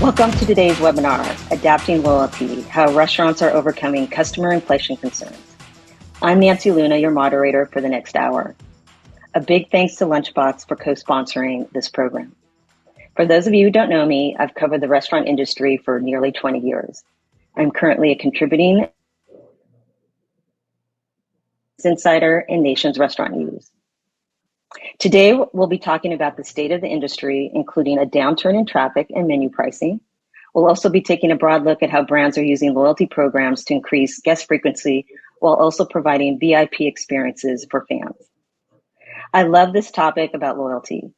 Welcome to today's webinar, Adapting Loyalty, How Restaurants Are Overcoming Customer Inflation Concerns. I'm Nancy Luna, your moderator for the next hour. A big thanks to Lunchbox for co-sponsoring this program. For those of you who don't know me, I've covered the restaurant industry for nearly 20 years. I'm currently a contributing insider in Nation's Restaurant News. Today, we'll be talking about the state of the industry, including a downturn in traffic and menu pricing. We'll also be taking a broad look at how brands are using loyalty programs to increase guest frequency while also providing VIP experiences for fans. I love this topic about loyalty.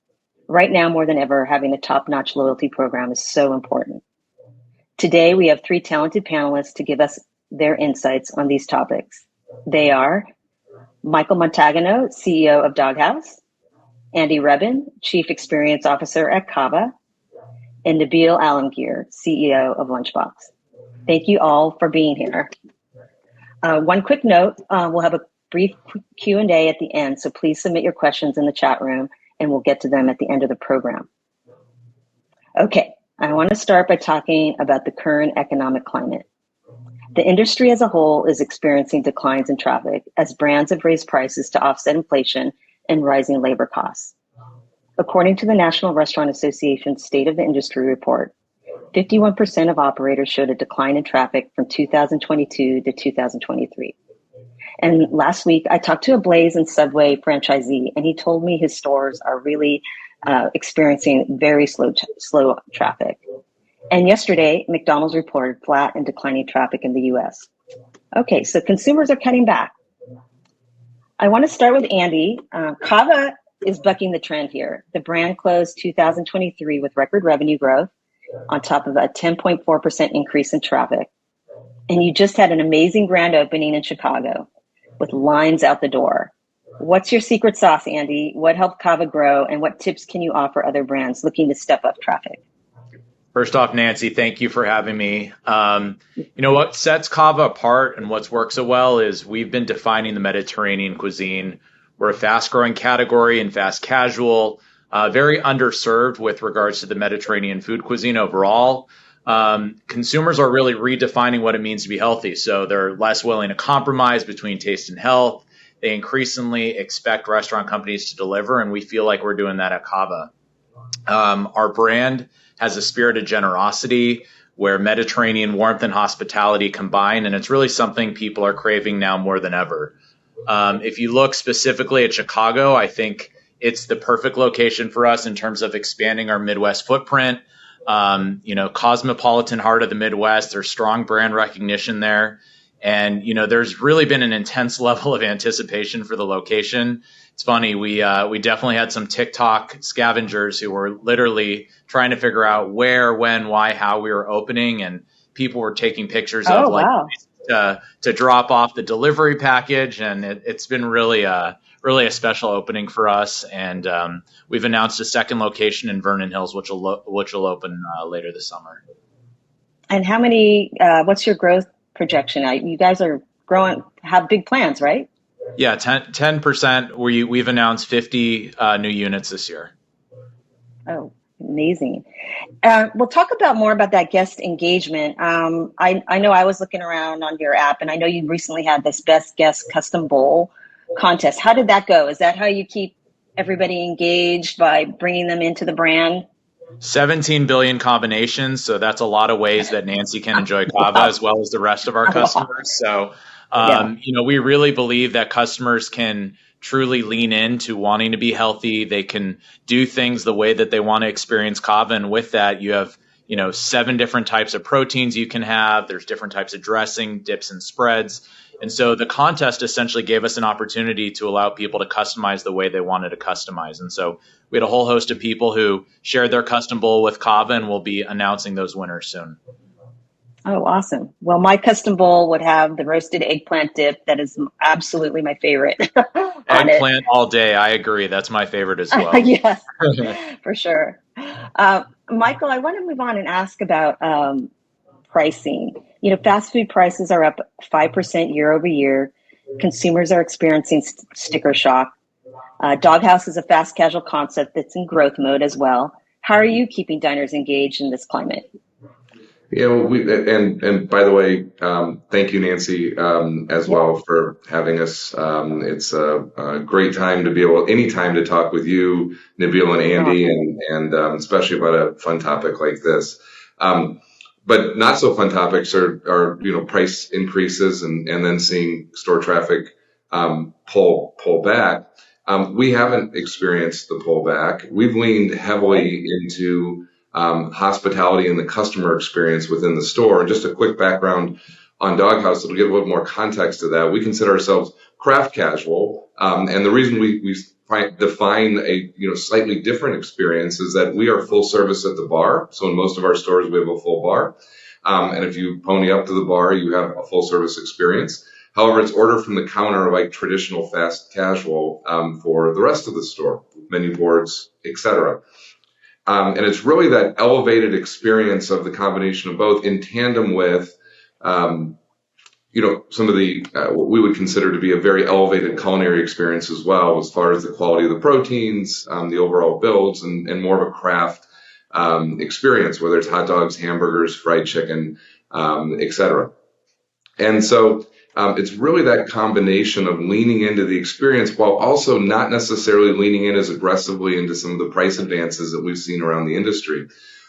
Right now, more than ever, having a top-notch loyalty program is so important. Today, we have three talented panelists to give us their insights on these topics. They are Michael Montagano, CEO of Haus, Andy Rebin, Chief Experience Officer at CAVA, and Nabil Alamgir, CEO of Lunchbox. Thank you all for being here. One quick note, we'll have a brief Q&A at the end, so please submit your questions in the chat room and we'll get to them at the end of the program. Okay, I want to start by talking about the current economic climate. The industry as a whole is experiencing declines in traffic as brands have raised prices to offset inflation and rising labor costs. According to the National Restaurant Association's State of the Industry report, 51% of operators showed a decline in traffic from 2022 to 2023. And last week, I talked to a Blaze and Subway franchisee, and he told me his stores are really experiencing very slow traffic. And yesterday, McDonald's reported flat and declining traffic in the US. Okay, so consumers are cutting back. I want to start with Andy. CAVA is bucking the trend here. The brand closed 2023 with record revenue growth on top of a 10.4% increase in traffic. And you just had an amazing grand opening in Chicago with lines out the door. What's your secret sauce, Andy? What helped CAVA grow, and what tips can you offer other brands looking to step up traffic? First off, Nancy, thank you for having me. What sets CAVA apart and what's worked so well is we've been defining the Mediterranean cuisine. We're a fast-growing category in fast casual, very underserved with regards to the Mediterranean food cuisine overall. Consumers are really redefining what it means to be healthy, so they're less willing to compromise between taste and health. They increasingly expect restaurant companies to deliver, and we feel like we're doing that at CAVA. Our brand has a spirit of generosity where Mediterranean warmth and hospitality combine, and it's really something people are craving now more than ever. If you look specifically at Chicago, I think it's the perfect location for us in terms of expanding our Midwest footprint. Cosmopolitan heart of the Midwest, there's strong brand recognition there. And, there's really been an intense level of anticipation for the location. It's funny, we definitely had some TikTok scavengers who were literally trying to figure out where, when, why, how we were opening, and people were taking pictures of wow. to drop off the delivery package, and it's been really a special opening for us. And we've announced a second location in Vernon Hills, which will open later this summer. And how many? What's your growth projection? You guys are growing, have big plans, right? Yeah, 10%. We've announced 50 new units this year. Oh, amazing. We'll talk more about that guest engagement. I know I was looking around on your app, and I know you recently had this Best Guest Custom Bowl contest. How did that go? Is that how you keep everybody engaged, by bringing them into the brand? 17 billion combinations. So that's a lot of ways that Nancy can enjoy CAVA as well as the rest of our customers. So, we really believe that customers can truly lean into wanting to be healthy. They can do things the way that they want to experience CAVA. And with that, you have, 7 different types of proteins you can have. There's different types of dressing, dips, and spreads. And so the contest essentially gave us an opportunity to allow people to customize the way they wanted to customize. And so we had a whole host of people who shared their custom bowl with CAVA, and we'll be announcing those winners soon. Oh, awesome. Well, my custom bowl would have the roasted eggplant dip. That is absolutely my favorite. Eggplant all day. I agree. That's my favorite as well. Yes, for sure. Michael, I want to move on and ask about pricing. Fast food prices are up 5% year over year. Consumers are experiencing sticker shock. Haus is a fast casual concept that's in growth mode as well. How are you keeping diners engaged in this climate? And by the way, thank you, Nancy, as Yeah. well for having us. It's a great time to be able, any time to talk with you, Nabil and Andy, Awesome. and especially about a fun topic like this. Um, but not so fun topics are price increases and then seeing store traffic pull back. We haven't experienced the pullback. We've leaned Okay. heavily into hospitality and the customer experience within the store. And just a quick background on Doghouse, it'll give a little more context to that. We consider ourselves craft casual, and the reason we define a slightly different experience is that we are full service at the bar. So in most of our stores, we have a full bar, and if you pony up to the bar, you have a full service experience. However, it's order from the counter like traditional fast casual for the rest of the store, menu boards, etc. And it's really that elevated experience of the combination of both in tandem with, some of the what we would consider to be a very elevated culinary experience as well, as far as the quality of the proteins, the overall builds, and more of a craft experience, whether it's hot dogs, hamburgers, fried chicken, etc. And so it's really that combination of leaning into the experience while also not necessarily leaning in as aggressively into some of the price advances that we've seen around the industry.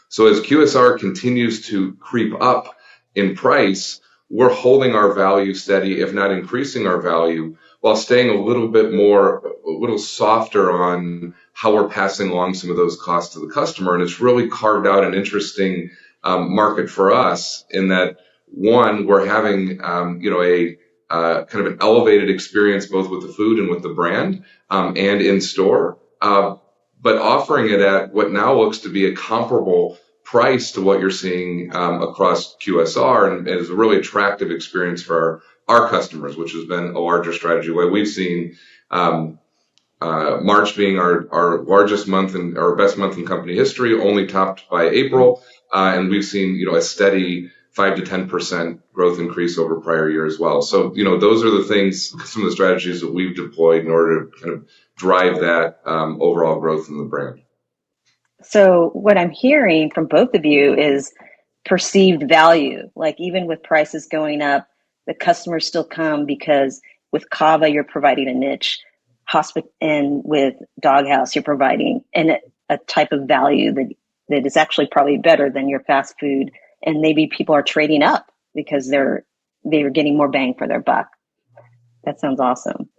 So as QSR continues to creep up in price, we're holding our value steady, if not increasing our value, while staying a little softer on how we're passing along some of those costs to the customer. And it's really carved out an interesting market for us in that, one, we're having a kind of an elevated experience both with the food and with the brand and in store, but offering it at what now looks to be a comparable price to what you're seeing across QSR, and is a really attractive experience for our customers, which has been a larger strategy. Where we've seen March being our largest month and our best month in company history, only topped by April, and we've seen a steady 5 to 10% growth increase over prior year as well. So those are the things, some of the strategies that we've deployed in order to kind of drive that overall growth in the brand. So what I'm hearing from both of you is perceived value. Like even with prices going up, the customers still come because with CAVA, you're providing a niche, and with Doghouse, you're providing a type of value that is actually probably better than your fast food. And maybe people are trading up because they're getting more bang for their buck. That sounds awesome.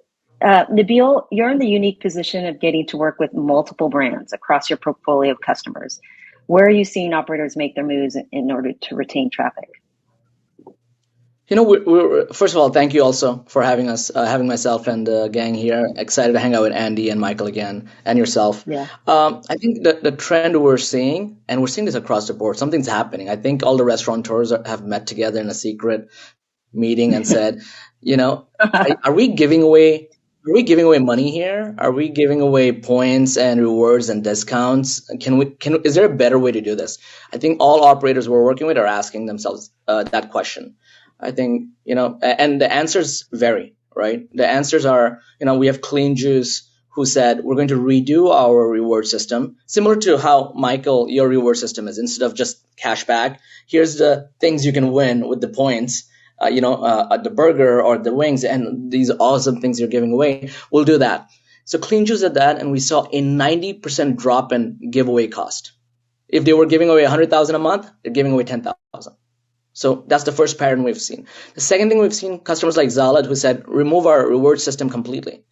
Nabil, you're in the unique position of getting to work with multiple brands across your portfolio of customers. Where are you seeing operators make their moves in order to retain traffic? First of all, thank you also for having us, having myself and the gang here. Excited to hang out with Andy and Michael again, and yourself. Yeah. I think the trend we're seeing, and we're seeing this across the board, something's happening. I think all the restaurateurs have met together in a secret meeting and said, are we giving away? Are we giving away money here? Are we giving away points and rewards and discounts? Is there a better way to do this? I think all operators we're working with are asking themselves that question. I think, and the answers vary, right? The answers are, we have Clean Juice who said, we're going to redo our reward system, similar to how, Michael, your reward system is. Instead of just cash back, here's the things you can win with the points, the burger or the wings, and these awesome things you're giving away. We'll do that. So Clean Juice did that, and we saw a 90% drop in giveaway cost. If they were giving away 100,000 a month, they're giving away 10,000. So that's the first pattern we've seen. The second thing we've seen, customers like Zalad who said, remove our reward system completely.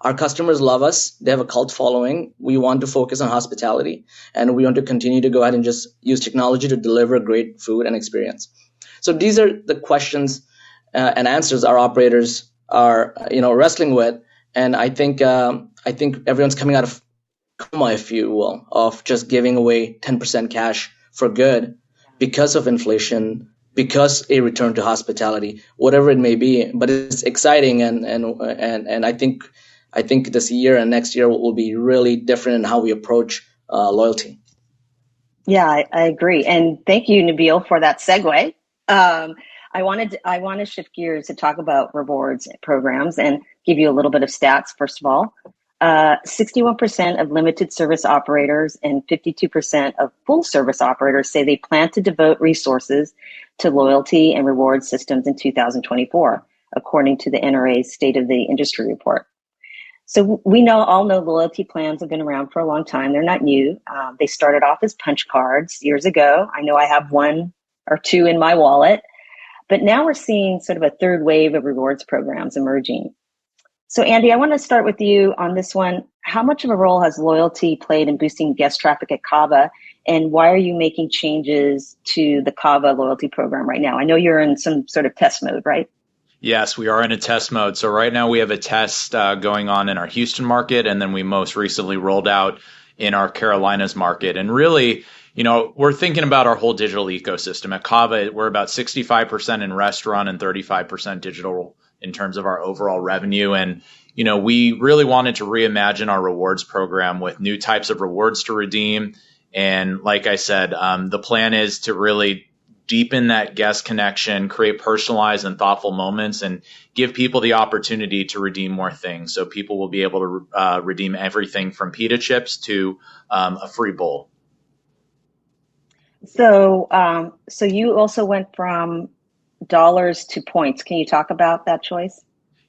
Our customers love us. They have a cult following. We want to focus on hospitality, and we want to continue to go ahead and just use technology to deliver great food and experience. So these are the questions and answers our operators are, wrestling with. And I think everyone's coming out of coma, if you will, of just giving away 10% cash for good because of inflation, because a return to hospitality, whatever it may be. But it's exciting, and I think this year and next year will be really different in how we approach loyalty. Yeah, I agree, and thank you, Nabil, for that segue. I want to shift gears to talk about rewards programs and give you a little bit of stats. First of all, 61% of limited service operators and 52% of full service operators say they plan to devote resources to loyalty and reward systems in 2024, according to the NRA's State of the Industry report. So we all know loyalty plans have been around for a long time. They're not new. They started off as punch cards years ago. I know I have one or two in my wallet, but now we're seeing sort of a third wave of rewards programs emerging. So Andy, I want to start with you on this one. How much of a role has loyalty played in boosting guest traffic at CAVA, and why are you making changes to the CAVA loyalty program right now? I know you're in some sort of test mode, right? Yes, we are in a test mode. So right now we have a test going on in our Houston market, and then we most recently rolled out in our Carolinas market. And really, we're thinking about our whole digital ecosystem. At CAVA, we're about 65% in restaurant and 35% digital in terms of our overall revenue. And, we really wanted to reimagine our rewards program with new types of rewards to redeem. And like I said, the plan is to really deepen that guest connection, create personalized and thoughtful moments, and give people the opportunity to redeem more things. So people will be able to redeem everything from pita chips to a free bowl. So you also went from dollars to points. Can you talk about that choice?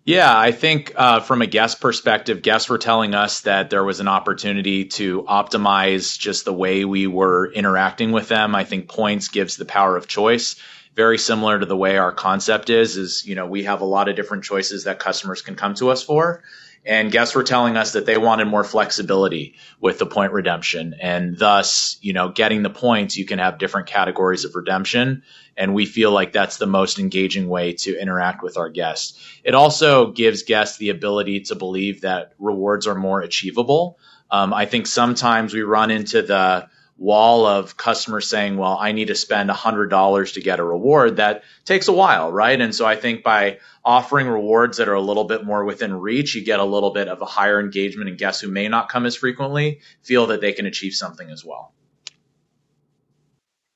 Yeah, I think from a guest perspective, guests were telling us that there was an opportunity to optimize just the way we were interacting with them. I think points gives the power of choice, very similar to the way our concept is, we have a lot of different choices that customers can come to us for. And guests were telling us that they wanted more flexibility with the point redemption. And thus, getting the points, you can have different categories of redemption. And we feel like that's the most engaging way to interact with our guests. It also gives guests the ability to believe that rewards are more achievable. I think sometimes we run into the wall of customers saying, well, I need to spend $100 to get a reward. That takes a while, right? And so I think by offering rewards that are a little bit more within reach, you get a little bit of a higher engagement, and guests who may not come as frequently feel that they can achieve something as well.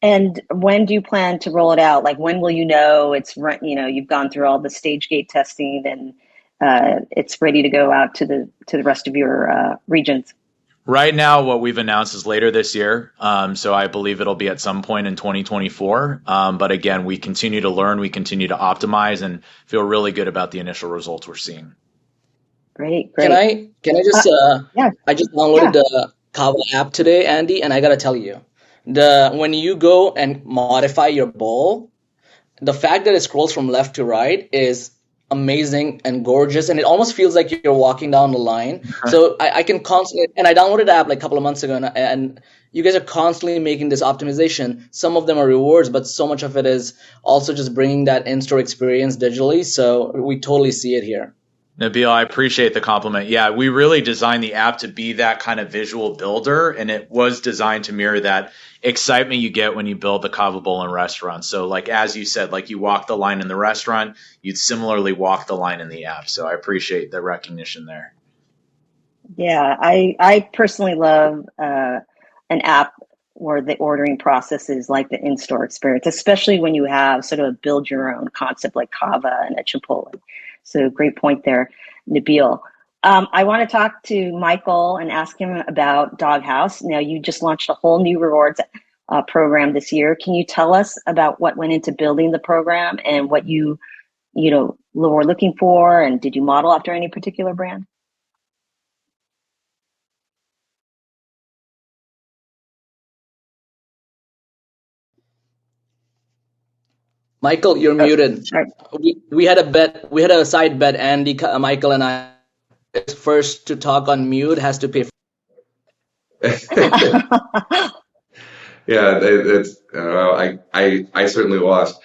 And when do you plan to roll it out? Like, when will you know it's, you've gone through all the stage gate testing and it's ready to go out to the rest of your regions? Right now, what we've announced is later this year. So I believe it'll be at some point in 2024. But again, we continue to learn, we continue to optimize, and feel really good about the initial results we're seeing. Great. Can I just yeah. I just downloaded the CAVA app today, Andy, and I gotta tell you, when you go and modify your bowl, the fact that it scrolls from left to right is amazing and gorgeous, and it almost feels like you're walking down the line. So I can constantly, and I downloaded the app like a couple of months ago, and you guys are constantly making this optimization. Some of them are rewards, but so much of it is also just bringing that in-store experience digitally. So we totally see it here. Nabil, I appreciate the compliment. Yeah, we really designed the app to be that kind of visual builder, and it was designed to mirror that excitement you get when you build the CAVA bowl in restaurants. So like, as you said, like you walk the line in the restaurant, you'd similarly walk the line in the app. So I appreciate the recognition there. Yeah, I personally love an app where the ordering process is like the in-store experience, especially when you have sort of a build your own concept like CAVA and a Chipotle. So great point there, Nabil. I want to talk to Michael and ask him about Haus. Now, you just launched a whole new rewards program this year. Can you tell us about what went into building the program and what you were looking for? And did you model after any particular brand? Michael, you're muted. Sorry. We had a bet. We had a side bet. Andy, Michael, and I. First to talk on mute has to pay. Yeah, I certainly lost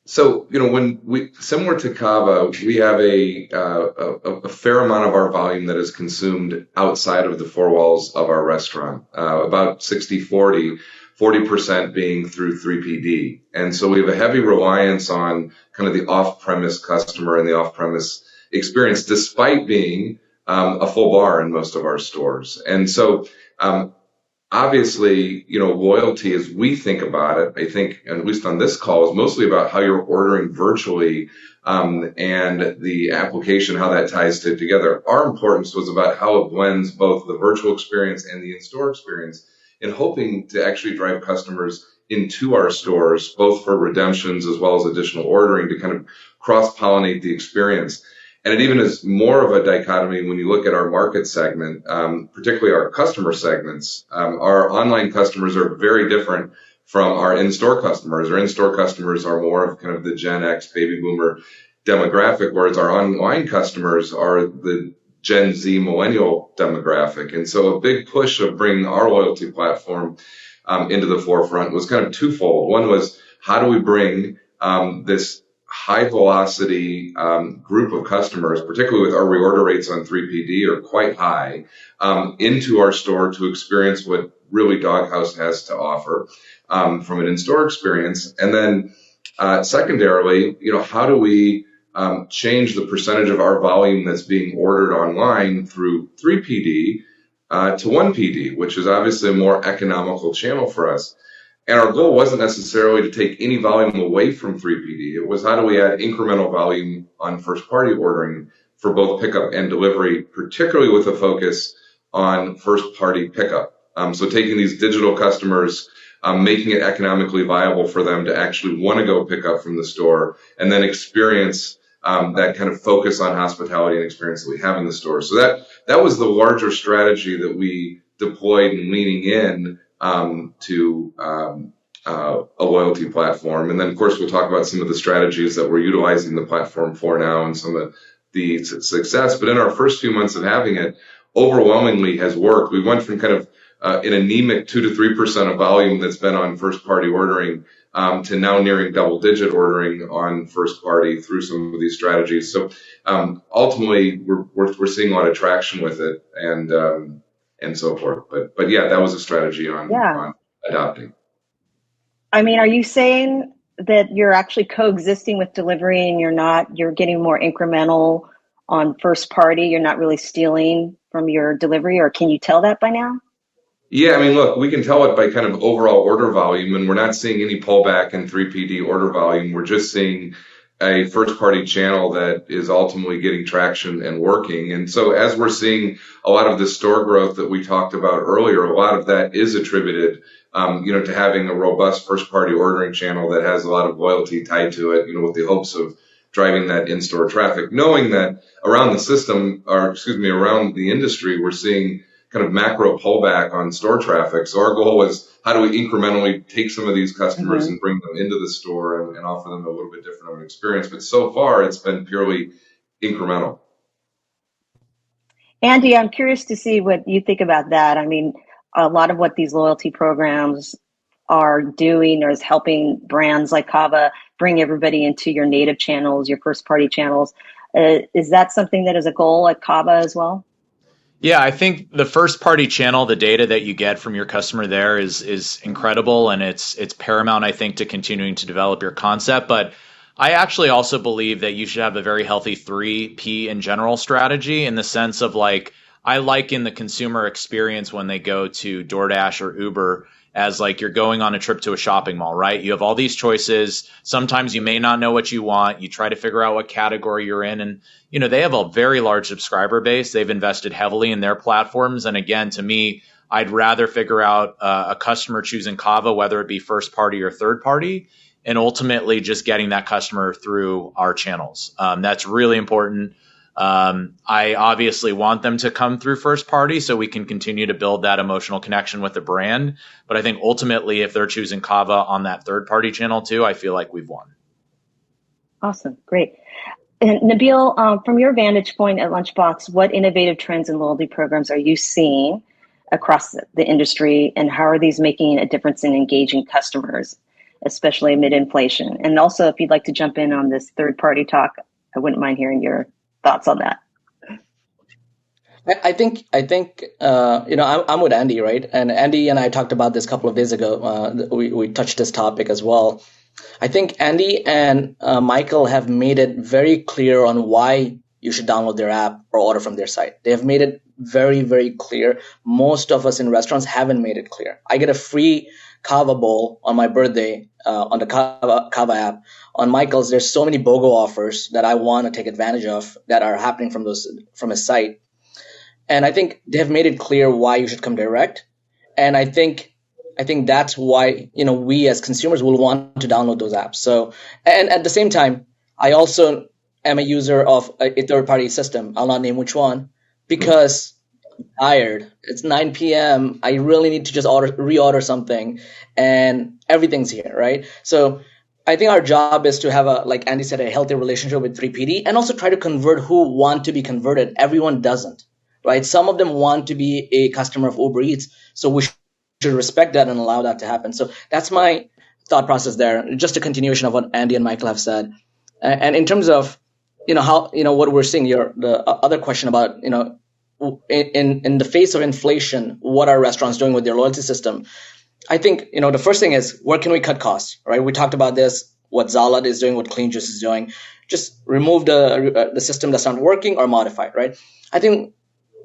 so when we, similar to CAVA, we have a fair amount of our volume that is consumed outside of the four walls of our restaurant, about 60-40. 40% being through 3PD. And so we have a heavy reliance on kind of the off-premise customer and the off-premise experience, despite being a full bar in most of our stores. And so obviously, loyalty as we think about it, I think, at least on this call, is mostly about how you're ordering virtually, and the application, how that ties together. Our importance was about how it blends both the virtual experience and the in-store experience, and hoping to actually drive customers into our stores, both for redemptions as well as additional ordering, to kind of cross-pollinate the experience. And it even is more of a dichotomy when you look at our market segment, particularly our customer segments. Our online customers are very different from our in-store customers. Our in-store customers are more of kind of the Gen X baby boomer demographic, whereas our online customers are the Gen Z millennial demographic. And so a big push of bringing our loyalty platform into the forefront was kind of twofold. One was, how do we bring this high velocity group of customers, particularly with our reorder rates on 3PD are quite high, into our store to experience what really Doghouse has to offer from an in-store experience. And then secondarily, how do we change the percentage of our volume that's being ordered online through 3PD to 1PD, which is obviously a more economical channel for us. And our goal wasn't necessarily to take any volume away from 3PD. It was, how do we add incremental volume on first-party ordering for both pickup and delivery, particularly with a focus on first-party pickup. So taking these digital customers, making it economically viable for them to actually want to go pick up from the store, and then experience that kind of focus on hospitality and experience that we have in the store. So that was the larger strategy that we deployed in leaning in to a loyalty platform. And then, of course, we'll talk about some of the strategies that we're utilizing the platform for now and some of the success. But in our first few months of having it, overwhelmingly has worked. We went from kind of an anemic 2 to 3% of volume that's been on first-party ordering to now nearing double-digit ordering on first-party through some of these strategies. So ultimately, we're seeing a lot of traction with it, and so forth. But yeah, that was a strategy on adopting. I mean, are you saying that you're actually coexisting with delivery and you're getting more incremental on first party? You're not really stealing from your delivery, or can you tell that by now? Yeah, I mean, look, we can tell it by kind of overall order volume, and we're not seeing any pullback in 3PD order volume. We're just seeing a first-party channel that is ultimately getting traction and working. And so as we're seeing a lot of the store growth that we talked about earlier, a lot of that is attributed, to having a robust first-party ordering channel that has a lot of loyalty tied to it, with the hopes of driving that in-store traffic, knowing that around the system, around the industry, we're seeing kind of macro pullback on store traffic. So our goal was, how do we incrementally take some of these customers and bring them into the store and offer them a little bit different of an experience? But so far, it's been purely incremental. Andy, I'm curious to see what you think about that. I mean, a lot of what these loyalty programs are doing or is helping brands like CAVA bring everybody into your native channels, your first-party channels. Is that something that is a goal at CAVA as well? Yeah, I think the first party channel, the data that you get from your customer there is incredible, and it's paramount, I think, to continuing to develop your concept. But I actually also believe that you should have a very healthy 3P in general strategy, in the sense of, like, I liken the consumer experience when they go to DoorDash or Uber as like you're going on a trip to a shopping mall, right? You have all these choices. Sometimes you may not know what you want. You try to figure out what category you're in. And, they have a very large subscriber base. They've invested heavily in their platforms. And again, to me, I'd rather figure out a customer choosing CAVA, whether it be first party or third party, and ultimately just getting that customer through our channels. That's really important. I obviously want them to come through first party so we can continue to build that emotional connection with the brand. But I think ultimately, if they're choosing CAVA on that third party channel too, I feel like we've won. Awesome. Great. And Nabil, from your vantage point at Lunchbox, what innovative trends and loyalty programs are you seeing across the industry, and how are these making a difference in engaging customers, especially amid inflation? And also, if you'd like to jump in on this third party talk, I wouldn't mind hearing your thoughts on that. I think I'm with Andy, right? And Andy and I talked about this a couple of days ago. We touched this topic as well. I think Andy and Michael have made it very clear on why you should download their app or order from their site. They have made it very, very clear. Most of us in restaurants haven't made it clear. I get a free CAVA bowl on my birthday on the CAVA app. On Michael's, there's so many BOGO offers that I want to take advantage of that are happening from his site. And I think they have made it clear why you should come direct. And I think that's why, we as consumers will want to download those apps. So, and at the same time, I also am a user of a third-party system. I'll not name which one because I'm tired. It's 9 p.m. I really need to just reorder something, and everything's here, right? So I think our job is to have like Andy said, a healthy relationship with 3PD, and also try to convert who want to be converted. Everyone doesn't, right? Some of them want to be a customer of Uber Eats, so we should respect that and allow that to happen. So that's my thought process there. Just a continuation of what Andy and Michael have said. And in terms of, how, what we're seeing, the other question about, in the face of inflation, what are restaurants doing with their loyalty system? I think, the first thing is, where can we cut costs, right? We talked about this, what Zalad is doing, what Clean Juice is doing. Just remove the system that's not working or modify it, right? I think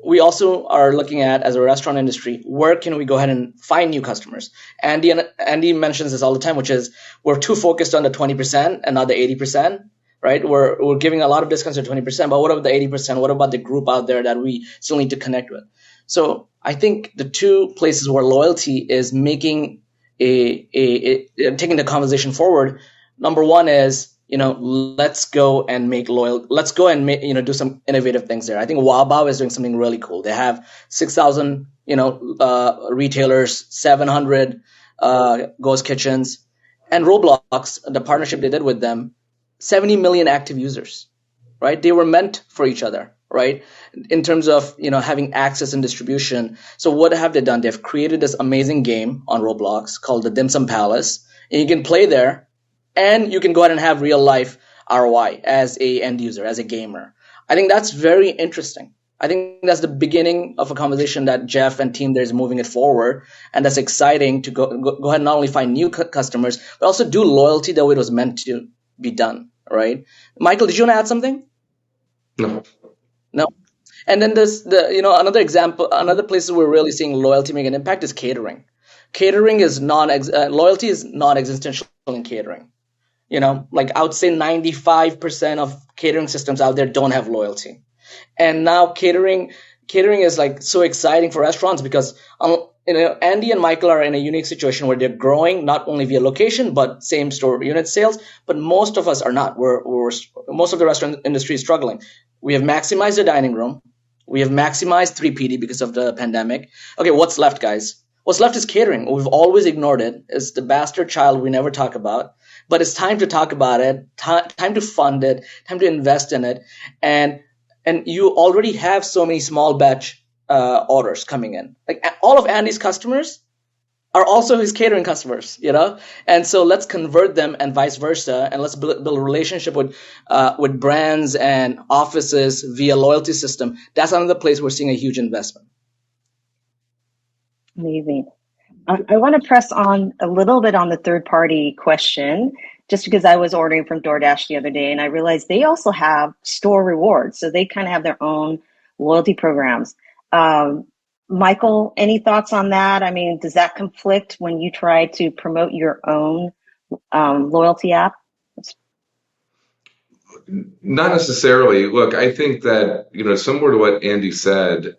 we also are looking at, as a restaurant industry, where can we go ahead and find new customers? Andy mentions this all the time, which is we're too focused on the 20% and not the 80%, right? We're giving a lot of discounts to 20%, but what about the 80%? What about the group out there that we still need to connect with? So I think the two places where loyalty is making taking the conversation forward. Number one is, let's go and do some innovative things there. I think Wabao is doing something really cool. They have 6,000, retailers, 700 ghost kitchens, and Roblox, the partnership they did with them, 70 million active users, right? They were meant for each other, right? In terms of, having access and distribution. So what have they done? They've created this amazing game on Roblox called the Dim Sum Palace, and you can play there. And you can go ahead and have real life ROI as a end user, as a gamer. I think that's very interesting. I think that's the beginning of a conversation that Jeff and team there is moving it forward. And that's exciting to go ahead and not only find new customers, but also do loyalty the way it was meant to be done, right? Michael, did you want to add something? No. And then there's another example, another place we're really seeing loyalty make an impact is catering. Catering is loyalty is non-existential in catering. Like I would say 95% of catering systems out there don't have loyalty. And now catering is like so exciting for restaurants because, Andy and Michael are in a unique situation where they're growing not only via location, but same store unit sales. But most of us are not. Most of the restaurant industry is struggling. We have maximized the dining room. We have maximized 3PD because of the pandemic. Okay, what's left, guys? What's left is catering. We've always ignored it. It's the bastard child we never talk about. But it's time to talk about it, time to fund it, time to invest in it. And you already have so many small batch orders coming in. Like all of Andy's customers are also his catering customers, And so let's convert them and vice versa. And let's build a relationship with brands and offices via loyalty system. That's another place we're seeing a huge investment. Amazing. I want to press on a little bit on the third party question, just because I was ordering from DoorDash the other day and I realized they also have store rewards. So they kind of have their own loyalty programs. Michael, any thoughts on that? I mean, does that conflict when you try to promote your own loyalty app? Not necessarily. Look, I think that, similar to what Andy said,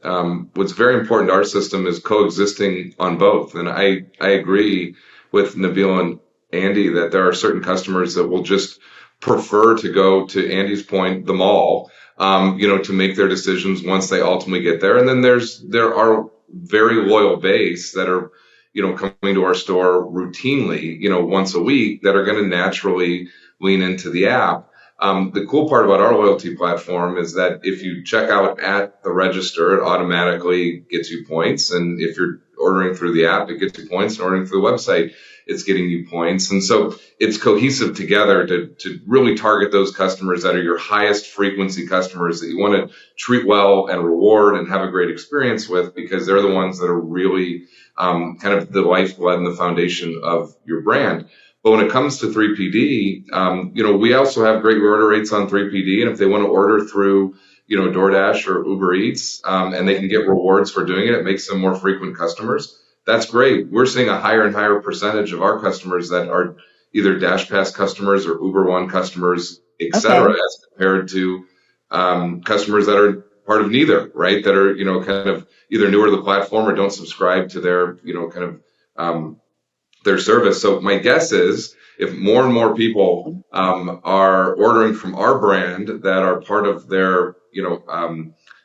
what's very important to our system is coexisting on both. And I agree with Nabil and Andy that there are certain customers that will just prefer to go, to Andy's point, the mall, to make their decisions once they ultimately get there. And then there are very loyal base that are, coming to our store routinely, once a week that are going to naturally lean into the app. The cool part about our loyalty platform is that if you check out at the register, it automatically gets you points. And if you're ordering through the app, it gets you points. And ordering through the website, it's getting you points. And so it's cohesive together to really target those customers that are your highest frequency customers that you want to treat well and reward and have a great experience with, because they're the ones that are really kind of the lifeblood and the foundation of your brand. But when it comes to 3PD, we also have great reorder rates on 3PD. And if they want to order through, DoorDash or Uber Eats, and they can get rewards for doing it, it makes them more frequent customers. That's great. We're seeing a higher and higher percentage of our customers that are either DashPass customers or Uber One customers, et cetera, Okay. as compared to customers that are part of neither, right? That are, kind of either newer to the platform or don't subscribe to their, their service. So my guess is if more and more people are ordering from our brand that are part of their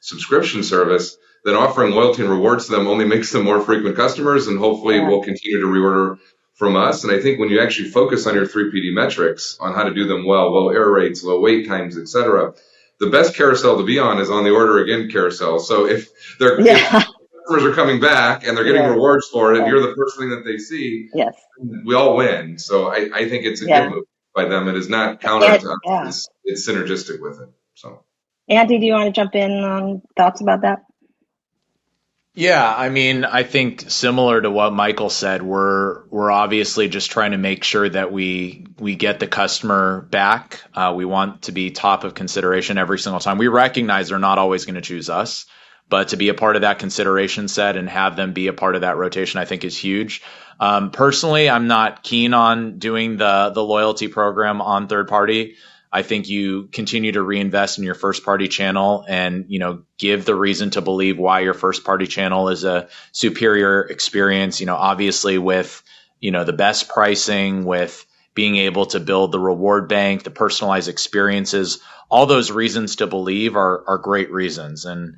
subscription service, then offering loyalty and rewards to them only makes them more frequent customers, and hopefully will continue to reorder from us. And I think when you actually focus on your 3PD metrics on how to do them well, low error rates, low wait times, et cetera, the best carousel to be on is on the order again carousel. So if they're if customers are coming back and they're getting rewards for it, and you're the first thing that they see, we all win. So I think it's a good move by them. It is not counter to us. It's synergistic with it. So, Andy, do you want to jump in on thoughts about that? Yeah, I mean, I think similar to what Michael said, we're obviously just trying to make sure that we get the customer back. We want to be top of consideration every single time. We recognize they're not always going to choose us, but to be a part of that consideration set and have them be a part of that rotation, I think is huge. Personally, I'm not keen on doing the loyalty program on third party. I think you continue to reinvest in your first party channel and, give the reason to believe why your first party channel is a superior experience, obviously with, the best pricing, with being able to build the reward bank, the personalized experiences, all those reasons to believe are great reasons. And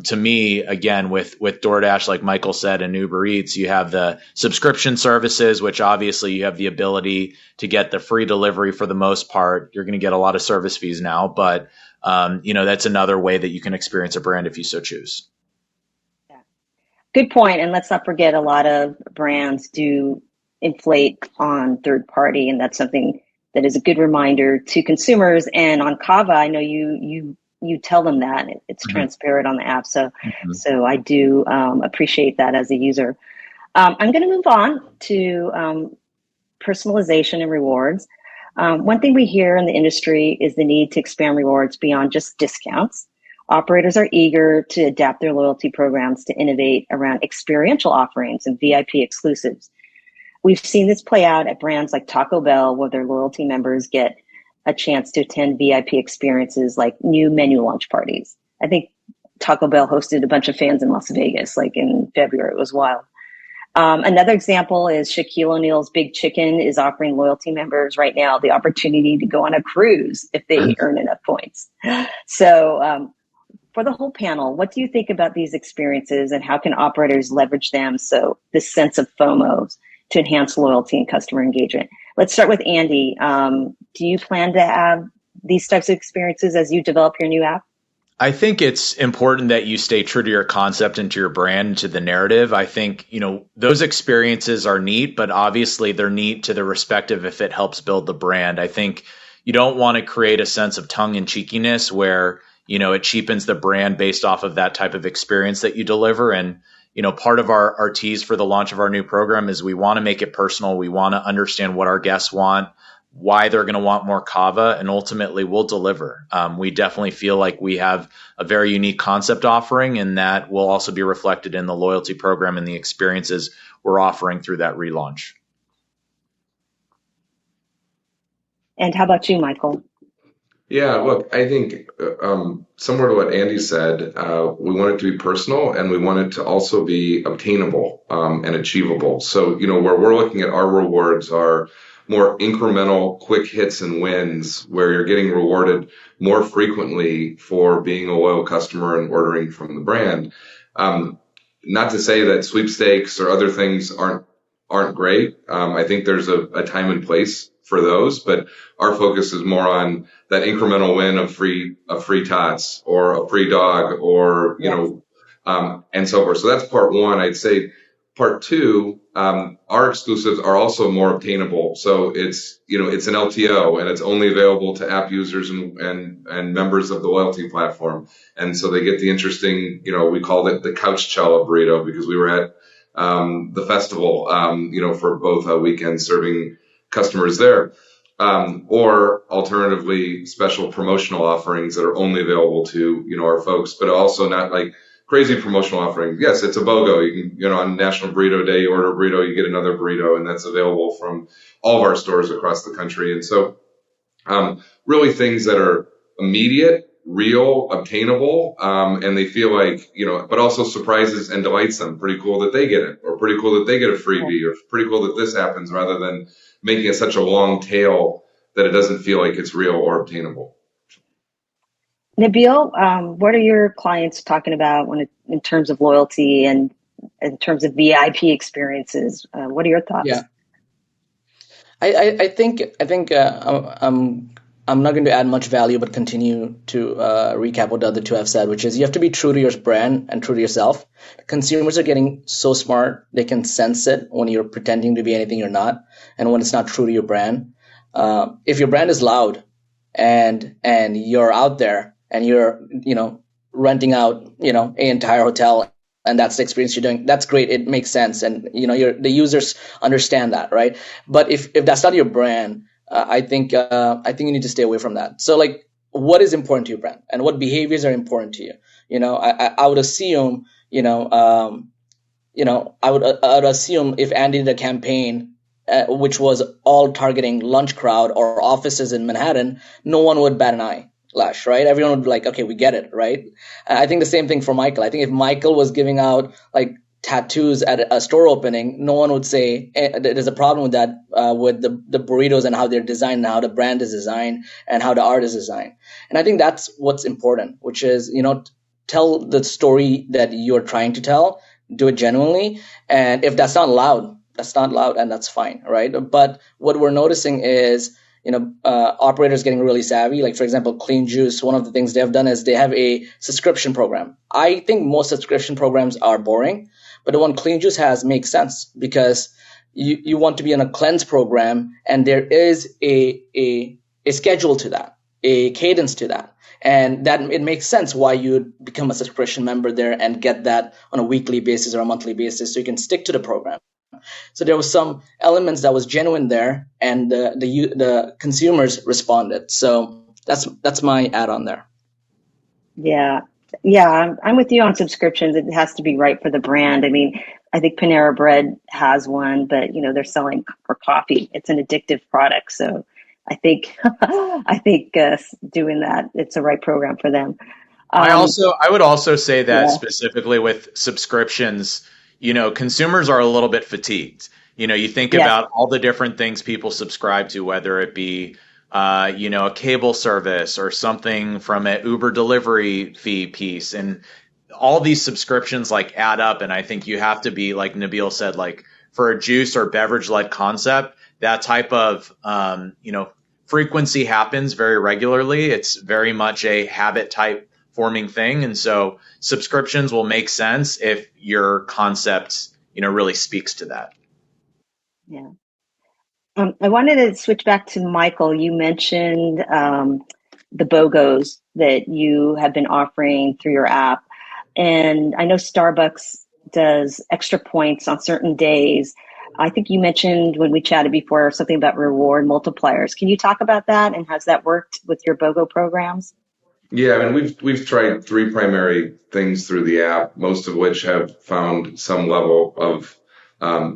to me, again, with DoorDash, like Michael said, and Uber Eats, you have the subscription services, which obviously you have the ability to get the free delivery for the most part. You're going to get a lot of service fees now, but that's another way that you can experience a brand if you so choose. Yeah. Good point. And let's not forget, a lot of brands do inflate on third party, and that's something that is a good reminder to consumers. And on CAVA, I know you tell them that it's transparent on the app. So I do appreciate that as a user. I'm going to move on to personalization and rewards. One thing we hear in the industry is the need to expand rewards beyond just discounts. Operators are eager to adapt their loyalty programs to innovate around experiential offerings and VIP exclusives. We've seen this play out at brands like Taco Bell, where their loyalty members get a chance to attend VIP experiences like new menu launch parties. I think Taco Bell hosted a bunch of fans in Las Vegas, like in February. It was wild. Another example is Shaquille O'Neal's Big Chicken is offering loyalty members right now the opportunity to go on a cruise if they earn enough points. So for the whole panel, what do you think about these experiences and how can operators leverage them so this sense of FOMO to enhance loyalty and customer engagement? Let's start with Andy. Do you plan to have these types of experiences as you develop your new app? I think it's important that you stay true to your concept and to your brand, to the narrative. I think, those experiences are neat, but obviously they're neat to the respective if it helps build the brand. I think you don't want to create a sense of tongue and cheekiness where, it cheapens the brand based off of that type of experience that you deliver. And, part of our tease for the launch of our new program is we want to make it personal. We want to understand what our guests want, why they're going to want more CAVA, and ultimately we'll deliver. We definitely feel like we have a very unique concept offering, and that will also be reflected in the loyalty program and the experiences we're offering through that relaunch. And how about you, Michael? Yeah, look, I think similar to what Andy said, we want it to be personal and we want it to also be obtainable and achievable. So, where we're looking at our rewards are more incremental, quick hits and wins where you're getting rewarded more frequently for being a loyal customer and ordering from the brand. Not to say that sweepstakes or other things aren't great. I think there's a time and place for those, but our focus is more on that incremental win of free tots or a free dog or, and so forth. So that's part one. I'd say part two, our exclusives are also more obtainable. So it's an LTO and it's only available to app users and members of the loyalty platform. And so they get the interesting, we called it the couch cello burrito because we were at the festival, for both weekends serving customers there. Or alternatively, special promotional offerings that are only available to, our folks, but also not like crazy promotional offerings. Yes, it's a BOGO. You can, on National Burrito Day, you order a burrito, you get another burrito, and that's available from all of our stores across the country. And so, really things that are immediate, real, obtainable, and they feel like, but also surprises and delights them. Pretty cool that they get it, or pretty cool that they get a freebie, or pretty cool that this happens, rather than making it such a long tail that it doesn't feel like it's real or obtainable. Nabil, what are your clients talking about in terms of loyalty and in terms of VIP experiences? What are your thoughts? Yeah, I think I'm not going to add much value, but continue to recap what the other two have said, which is you have to be true to your brand and true to yourself. Consumers are getting so smart; they can sense it when you're pretending to be anything you're not, and when it's not true to your brand. If your brand is loud and you're out there and you're renting out an entire hotel, and that's the experience you're doing, that's great. It makes sense, and the users understand that, right? But if that's not your brand, I think you need to stay away from that. So, like, what is important to your brand, and what behaviors are important to you? I would assume, I would assume if Andy did a campaign which was all targeting lunch crowd or offices in Manhattan, no one would bat an eyelash, right? Everyone would be like, okay, we get it, right? I think the same thing for Michael. I think if Michael was giving out like tattoos at a store opening, no one would say there's a problem with that, with the burritos and how they're designed and how the brand is designed and how the art is designed. And I think that's what's important, which is, tell the story that you're trying to tell, do it genuinely. And if that's not loud, and that's fine, right? But what we're noticing is, operators getting really savvy. Like, for example, Clean Juice, one of the things they've done is they have a subscription program. I think most subscription programs are boring, but the one Clean Juice has makes sense because you want to be on a cleanse program, and there is a schedule to that, a cadence to that. And that it makes sense why you'd become a subscription member there and get that on a weekly basis or a monthly basis, so you can stick to the program. So there was some elements that was genuine there, and the consumers responded. So that's my add-on there. Yeah, I'm with you on subscriptions. It has to be right for the brand. I mean, I think Panera Bread has one, but they're selling for coffee. It's an addictive product, so I think doing that, it's the right program for them. I would also say that Yeah. specifically with subscriptions, consumers are a little bit fatigued. You think Yes. about all the different things people subscribe to, whether it be, a cable service or something from an Uber delivery fee piece, and all these subscriptions like add up. And I think you have to be, like Nabil said, like for a juice or beverage led concept, that type of, frequency happens very regularly. It's very much a habit type forming thing. And so subscriptions will make sense if your concept, really speaks to that. Yeah. I wanted to switch back to Michael. You mentioned the BOGOs that you have been offering through your app. And I know Starbucks does extra points on certain days. I think you mentioned when we chatted before something about reward multipliers. Can you talk about that, and has that worked with your BOGO programs? Yeah, I mean, we've tried three primary things through the app, most of which have found some level of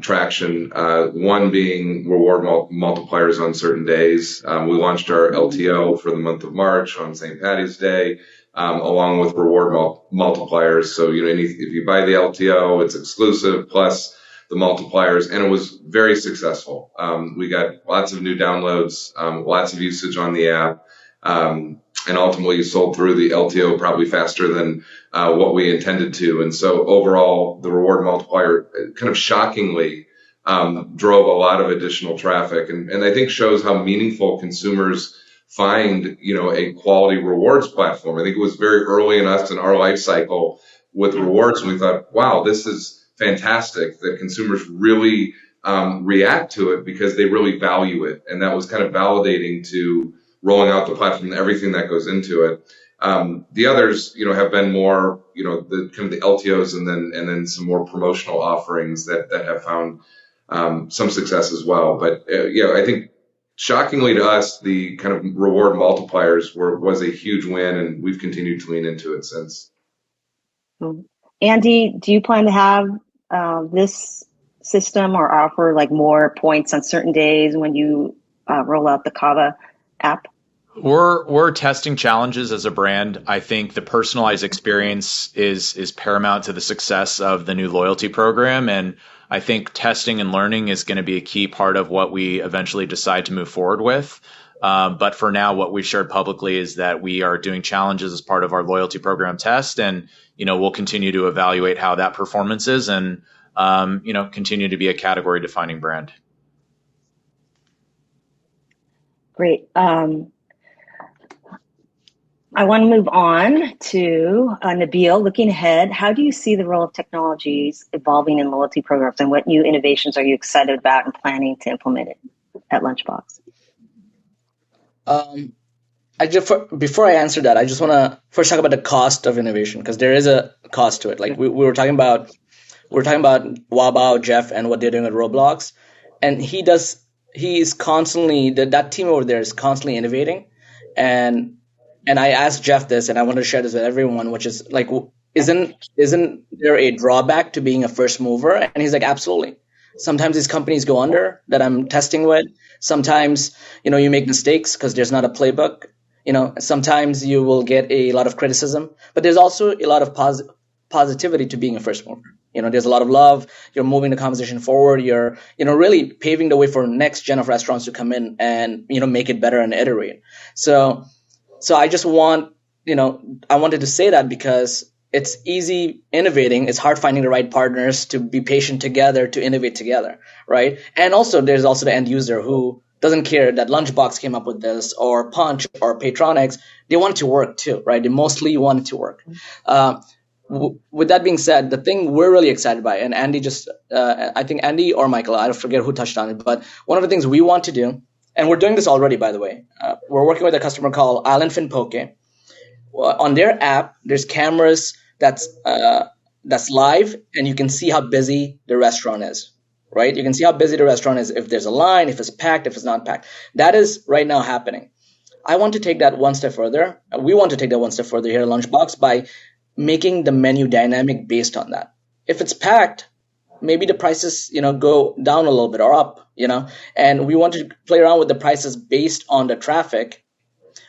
traction. One being reward multipliers on certain days. We launched our LTO for the month of March on St. Patty's Day, along with reward multipliers. So, if you buy the LTO, it's exclusive, plus the multipliers, and it was very successful. We got lots of new downloads, lots of usage on the app. And ultimately sold through the LTO probably faster than what we intended to. And so overall, the reward multiplier kind of shockingly drove a lot of additional traffic, and I think shows how meaningful consumers find, a quality rewards platform. I think it was very early in our life cycle with rewards, and we thought, wow, this is fantastic that consumers really react to it because they really value it. And that was kind of validating to rolling out the platform and everything that goes into it. The others, have been more, the kind of the LTOs and then some more promotional offerings that have found some success as well. But I think shockingly to us, the kind of reward multipliers was a huge win, and we've continued to lean into it since. Andy, do you plan to have this system or offer like more points on certain days when you roll out the CAVA app? We're testing challenges as a brand. I think the personalized experience is paramount to the success of the new loyalty program, and I think testing and learning is going to be a key part of what we eventually decide to move forward with. But for now, what we've shared publicly is that we are doing challenges as part of our loyalty program test, and we'll continue to evaluate how that performance is, and continue to be a category defining brand. Great. I want to move on to Nabil. Looking ahead, how do you see the role of technologies evolving in loyalty programs, and what new innovations are you excited about and planning to implement it at Lunchbox? Before I answer that, I just want to first talk about the cost of innovation, because there is a cost to it. Like we were talking about Wabao, Jeff, and what they're doing at Roblox, and he's constantly that team over there is constantly innovating, and I asked Jeff this, and I want to share this with everyone, which is like, isn't there a drawback to being a first mover? And he's like, absolutely. Sometimes these companies go under that I'm testing with. Sometimes, you make mistakes because there's not a playbook. Sometimes you will get a lot of criticism, but there's also a lot of positivity to being a first mover. There's a lot of love. You're moving the conversation forward. You're, really paving the way for next gen of restaurants to come in and, make it better and iterate. So I just I wanted to say that because it's easy innovating. It's hard finding the right partners to be patient together, to innovate together, right? And also there's also the end user who doesn't care that Lunchbox came up with this, or Punch or Patronics. They want it to work too, right? They mostly want it to work. With that being said, the thing we're really excited by, and Andy I think Andy or Michael, I forget who touched on it, but one of the things we want to do, and we're doing this already, by the way. We're working with a customer called Island Fin Poke. On their app, there's cameras that's live, and you can see how busy the restaurant is, right? You can see how busy the restaurant is, if there's a line, if it's packed, if it's not packed. That is right now happening. I want to take that one step further. We want to take that one step further here at Lunchbox by making the menu dynamic based on that. If it's packed, maybe the prices, go down a little bit or up, and we want to play around with the prices based on the traffic.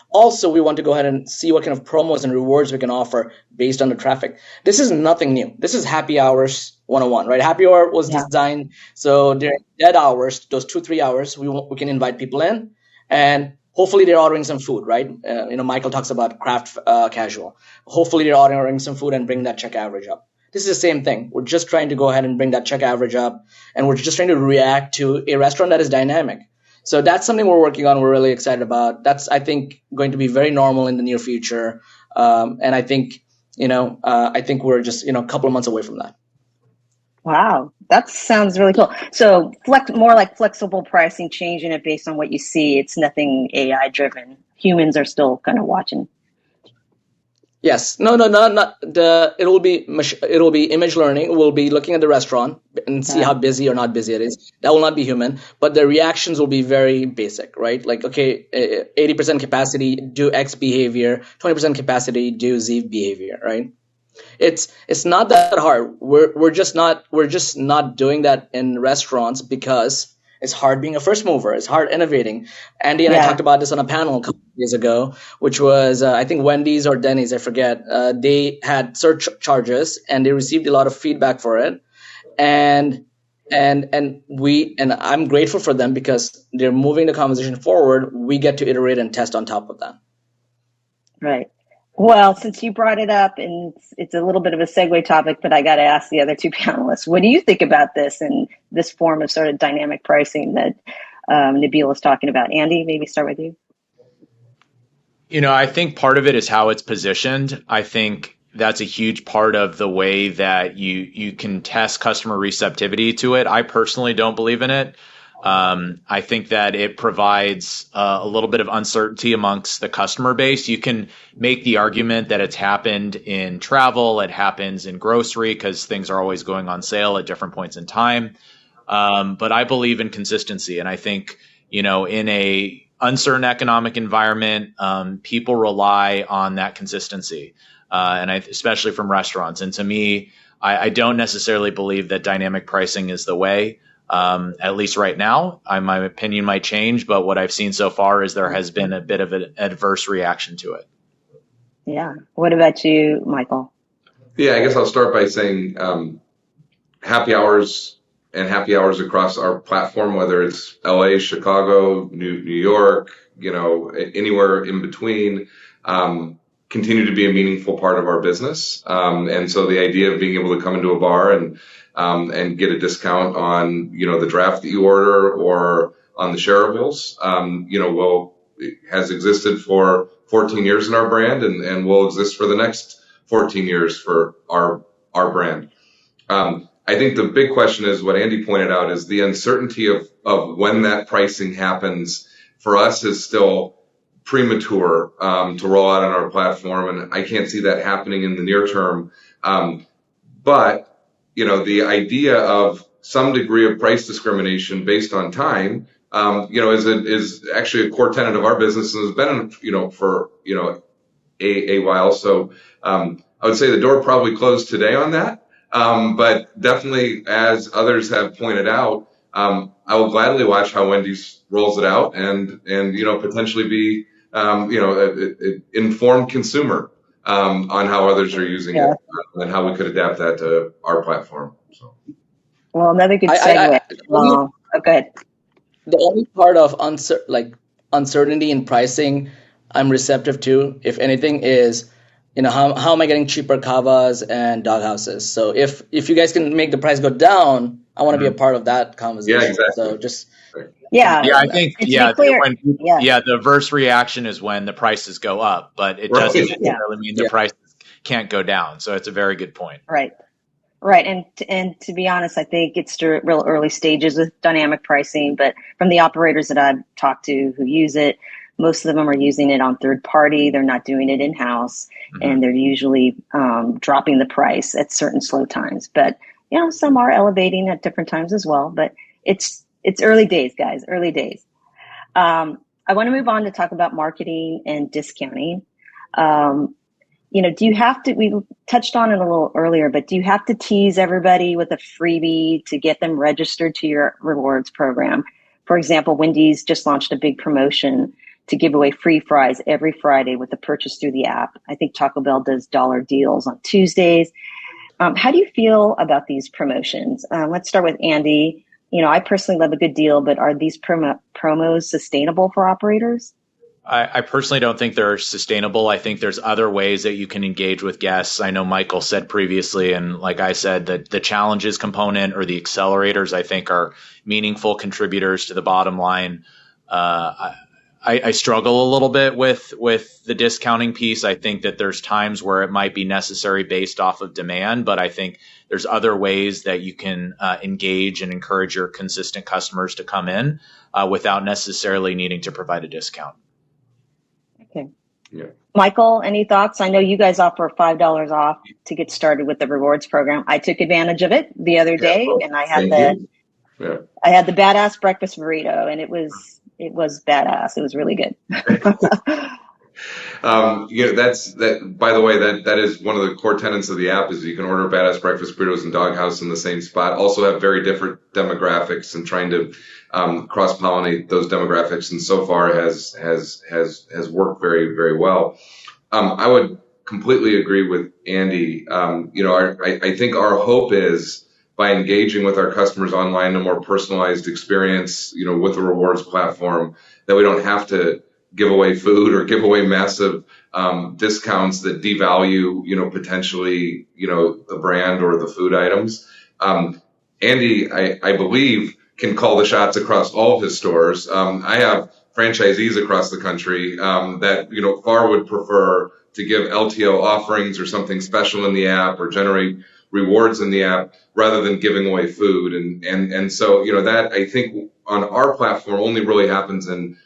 Also, we want to go ahead and see what kind of promos and rewards we can offer based on the traffic. This is nothing new. This is happy hours 101, right? Happy hour was designed so during dead hours, those 2-3 hours, we can invite people in, and hopefully they're ordering some food, right? Michael talks about craft casual. Hopefully they're ordering some food and bring that check average up. This is the same thing. We're just trying to go ahead and bring that check average up, and we're just trying to react to a restaurant that is dynamic. So that's something we're working on. We're really excited about. That's, I think, going to be very normal in the near future. And I think, we're just, a couple of months away from that. Wow, that sounds really cool. So more like flexible pricing, changing it based on what you see. It's nothing AI driven. Humans are still kind of watching. Yes. No, not the. It will be image learning. We'll be looking at the restaurant and see how busy or not busy it is. That will not be human, but the reactions will be very basic, right? Like, okay, 80% capacity, do X behavior, 20% capacity, do Z behavior, right? It's not that hard. We're just not doing that in restaurants because it's hard being a first mover. It's hard innovating. Andy and I talked about this on a panel a couple of days ago, which was I think Wendy's or Denny's, I forget. They had surcharges and they received a lot of feedback for it, and I'm grateful for them because they're moving the conversation forward. We get to iterate and test on top of that. Right. Well, since you brought it up, and it's a little bit of a segue topic, but I got to ask the other two panelists, what do you think about this and this form of sort of dynamic pricing that Nabil is talking about? Andy, maybe start with you. I think part of it is how it's positioned. I think that's a huge part of the way that you can test customer receptivity to it. I personally don't believe in it. I think that it provides a little bit of uncertainty amongst the customer base. You can make the argument that it's happened in travel, it happens in grocery because things are always going on sale at different points in time. But I believe in consistency. And I think, in a uncertain economic environment, people rely on that consistency. Especially from restaurants. And to me, I don't necessarily believe that dynamic pricing is the way. At least right now, my opinion might change, but what I've seen so far is there has been a bit of an adverse reaction to it. Yeah. What about you, Michael? Yeah, I guess I'll start by saying happy hours across our platform, whether it's LA, Chicago, New York, anywhere in between, continue to be a meaningful part of our business. And so the idea of being able to come into a bar and get a discount on, the draft that you order or on the shareables, has existed for 14 years in our brand and will exist for the next 14 years for our brand. I think the big question is what Andy pointed out is the uncertainty of when that pricing happens for us is still premature to roll out on our platform, and I can't see that happening in the near term. But the idea of some degree of price discrimination based on time, is actually a core tenet of our business and has been, for a while. So I would say the door probably closed today on that. But definitely, as others have pointed out, I will gladly watch how Wendy's rolls it out and potentially be an informed consumer on how others are using it and how we could adapt that to our platform. So, well, another good segue. Go ahead. The only part of uncertainty in pricing I'm receptive to, if anything, is how am I getting cheaper CAVAs and doghouses? So if you guys can make the price go down, I want to be a part of that conversation. Yeah, exactly. So just I think the adverse reaction is when the prices go up, but it doesn't necessarily mean the prices can't go down. So it's a very good point. Right. And to be honest, I think it's still real early stages with dynamic pricing, but from the operators that I've talked to who use it, most of them are using it on third party. They're not doing it in-house, and they're usually dropping the price at certain slow times. But, some are elevating at different times as well. But it's early days, guys, early days. I want to move on to talk about marketing and discounting. Do you have to, we touched on it a little earlier, but do you have to tease everybody with a freebie to get them registered to your rewards program? For example, Wendy's just launched a big promotion to give away free fries every Friday with a purchase through the app. I think Taco Bell does dollar deals on Tuesdays. How do you feel about these promotions? Let's start with Andy. I personally love a good deal, but are these promos sustainable for operators? I personally don't think they're sustainable. I think there's other ways that you can engage with guests. I know Michael said previously, and like I said, that the challenges component or the accelerators, I think, are meaningful contributors to the bottom line. I struggle a little bit with the discounting piece. I think that there's times where it might be necessary based off of demand, but I think there's other ways that you can engage and encourage your consistent customers to come in without necessarily needing to provide a discount. Okay. Yeah. Michael, any thoughts? I know you guys offer $5 off to get started with the rewards program. I took advantage of it the other day, and I had I had the badass breakfast burrito, and it was badass. It was really good. That's that. By the way, that is one of the core tenets of the app is you can order badass breakfast burritos and Doghouse in the same spot. Also have very different demographics and trying to cross pollinate those demographics, and so far has worked very, very well. I would completely agree with Andy. I think our hope is by engaging with our customers online in a more personalized experience, with the rewards platform, that we don't have to give away food or give away massive discounts that devalue, potentially, the brand or the food items. Andy, I believe, can call the shots across all of his stores. I have franchisees across the country that, far would prefer to give LTO offerings or something special in the app or generate rewards in the app rather than giving away food. And so, that I think on our platform only really happens in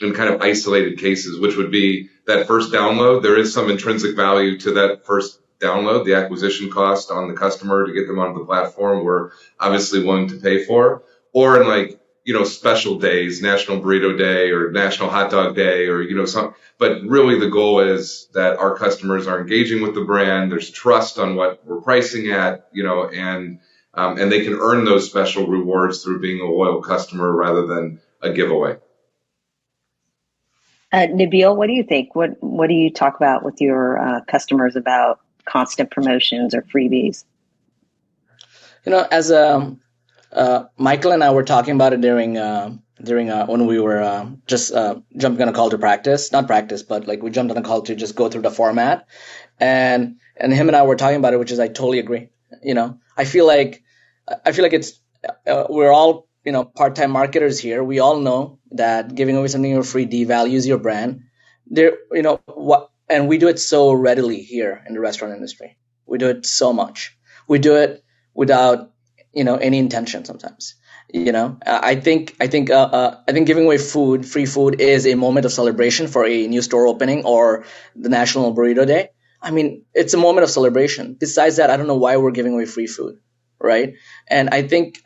kind of isolated cases, which would be that first download. There is some intrinsic value to that first download, the acquisition cost on the customer to get them onto the platform, we're obviously willing to pay for. Or in like, special days, National Burrito Day or National Hot Dog Day or, but really the goal is that our customers are engaging with the brand. There's trust on what we're pricing at, and they can earn those special rewards through being a loyal customer rather than a giveaway. Nabil, what do you think? What do you talk about with your customers about constant promotions or freebies? As Michael and I were talking about it during when we were just jumping on a call to not practice, but like we jumped on a call to just go through the format, and him and I were talking about it, which is I totally agree. I feel like it's we're all part-time marketers here. We all know that giving away something for free devalues your brand. And we do it so readily here in the restaurant industry. We do it so much. We do it without any intention sometimes. I think giving away free food is a moment of celebration for a new store opening or the National Burrito Day. I mean, it's a moment of celebration. Besides that, I don't know why we're giving away free food, right? And I think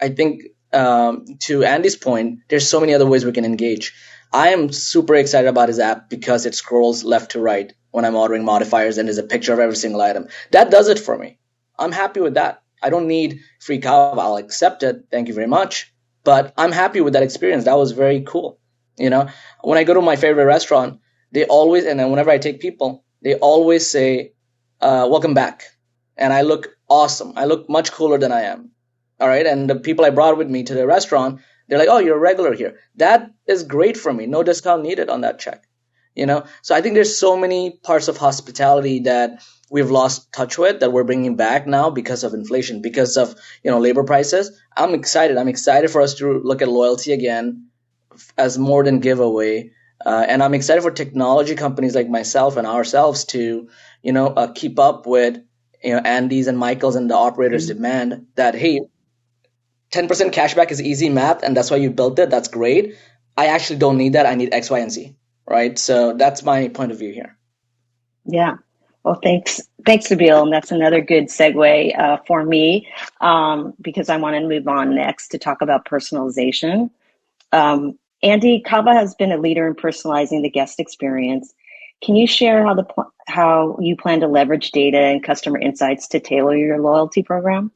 to Andy's point, there's so many other ways we can engage. I am super excited about his app because it scrolls left to right when I'm ordering modifiers and there's a picture of every single item. That does it for me. I'm happy with that. I don't need free CAVA. I'll accept it. Thank you very much. But I'm happy with that experience. That was very cool. When I go to my favorite restaurant, and then whenever I take people, they always say, welcome back. And I look awesome. I look much cooler than I am. All right. And the people I brought with me to the restaurant, they're like, oh, you're a regular here. That is great for me. No discount needed on that check. So I think there's so many parts of hospitality that we've lost touch with that we're bringing back now because of inflation, because of, labor prices. I'm excited. I'm excited for us to look at loyalty again as more than giveaway. And I'm excited for technology companies like myself and ourselves to, keep up with, Andy's and Michael's and the operators' demand that, hey, 10% cashback is easy math, and that's why you built it. That's great. I actually don't need that. I need X, Y, and Z, right? So that's my point of view here. Yeah. Well, thanks, Nabil. And that's another good segue for me because I want to move on next to talk about personalization. Andy, CAVA has been a leader in personalizing the guest experience. Can you share how you plan to leverage data and customer insights to tailor your loyalty program?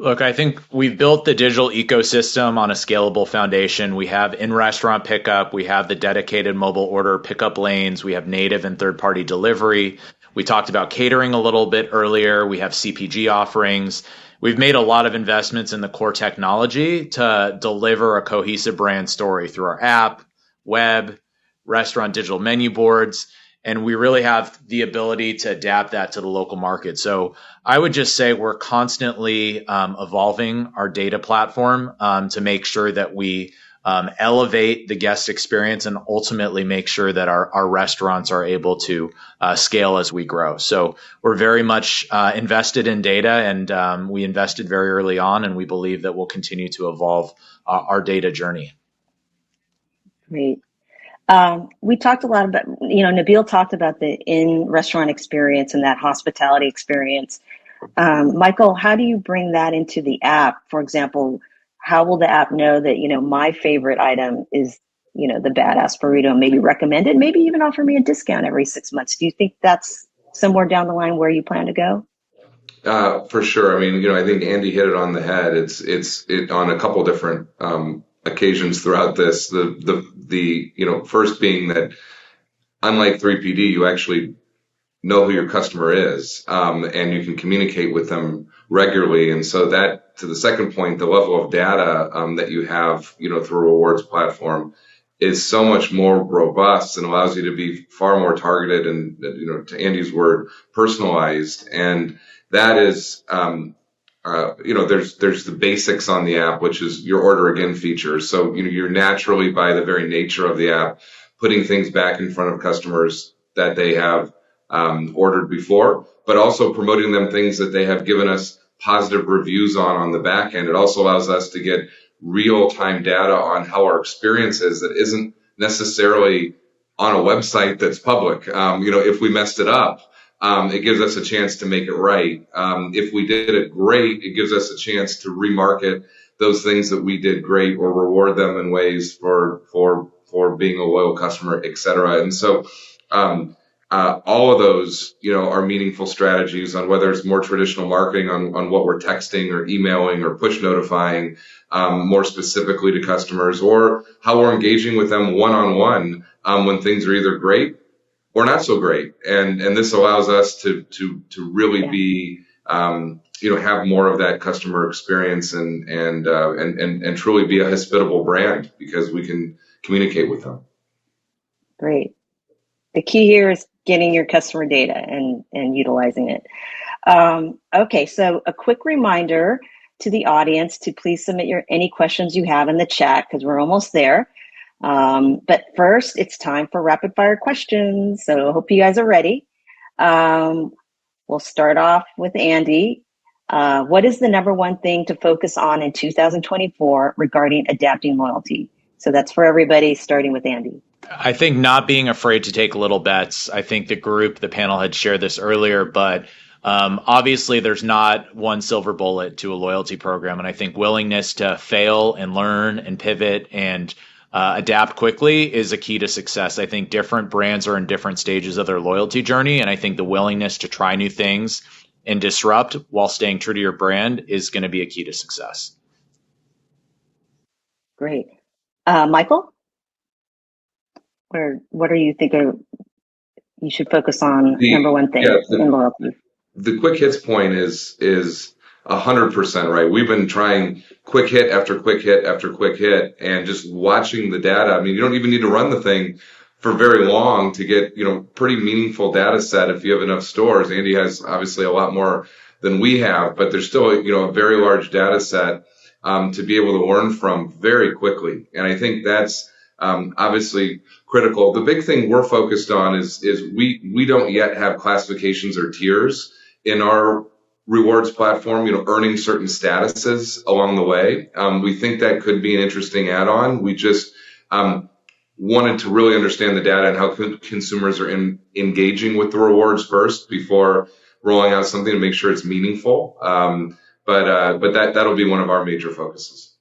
Look, I think we've built the digital ecosystem on a scalable foundation. We have in-restaurant pickup. We have the dedicated mobile order pickup lanes. We have native and third-party delivery. We talked about catering a little bit earlier. We have CPG offerings. We've made a lot of investments in the core technology to deliver a cohesive brand story through our app, web, restaurant digital menu boards. And we really have the ability to adapt that to the local market. So I would just say we're constantly evolving our data platform to make sure that we elevate the guest experience and ultimately make sure that our restaurants are able to scale as we grow. So we're very much invested in data, and we invested very early on, and we believe that we'll continue to evolve our data journey. Great. We talked a lot about, Nabil talked about the in-restaurant experience and that hospitality experience. Michael, how do you bring that into the app? For example, how will the app know that, my favorite item is, the badass burrito, and maybe recommend it, maybe even offer me a discount every 6 months? Do you think that's somewhere down the line where you plan to go? For sure. I mean, I think Andy hit it on the head. It's on a couple different occasions throughout this. The first being that unlike 3PD, you actually know who your customer is, and you can communicate with them regularly. And so that, to the second point, the level of data that you have, through a rewards platform is so much more robust and allows you to be far more targeted and, to Andy's word, personalized. And that is, there's the basics on the app, which is your order again feature. So, you're naturally, by the very nature of the app, putting things back in front of customers that they have ordered before, but also promoting them things that they have given us positive reviews on the back end. It also allows us to get real-time data on how our experience is that isn't necessarily on a website that's public. If we messed it up, it gives us a chance to make it right. If we did it great, it gives us a chance to remarket those things that we did great or reward them in ways for being a loyal customer, et cetera. And so, all of those, are meaningful strategies on whether it's more traditional marketing on what we're texting or emailing or push notifying, more specifically to customers, or how we're engaging with them one-on-one, when things are either great or not so great. And this allows us to really be, have more of that customer experience and truly be a hospitable brand because we can communicate with them. Great. The key here is getting your customer data and utilizing it. Okay, so a quick reminder to the audience to please submit any questions you have in the chat because we're almost there. But first, it's time for rapid fire questions. So I hope you guys are ready. We'll start off with Andy. What is the number one thing to focus on in 2024 regarding adapting loyalty? So that's for everybody, starting with Andy. I think not being afraid to take little bets. I think the panel had shared this earlier, but obviously there's not one silver bullet to a loyalty program. And I think willingness to fail and learn and pivot and adapt quickly is a key to success. I think different brands are in different stages of their loyalty journey. And I think the willingness to try new things and disrupt while staying true to your brand is going to be a key to success. Great. Michael? What do you think you should focus on? Number one thing in loyalty. The quick hits point is 100% right. We've been trying quick hit after quick hit after quick hit, and just watching the data. I mean, you don't even need to run the thing for very long to get pretty meaningful data set if you have enough stores. Andy has obviously a lot more than we have, but there's still a very large data set to be able to learn from very quickly, and I think that's obviously critical. The big thing we're focused on is we don't yet have classifications or tiers in our rewards platform, earning certain statuses along the way. We think that could be an interesting add-on. We just wanted to really understand the data and how consumers are engaging with the rewards first before rolling out something to make sure it's meaningful. But that'll be one of our major focuses.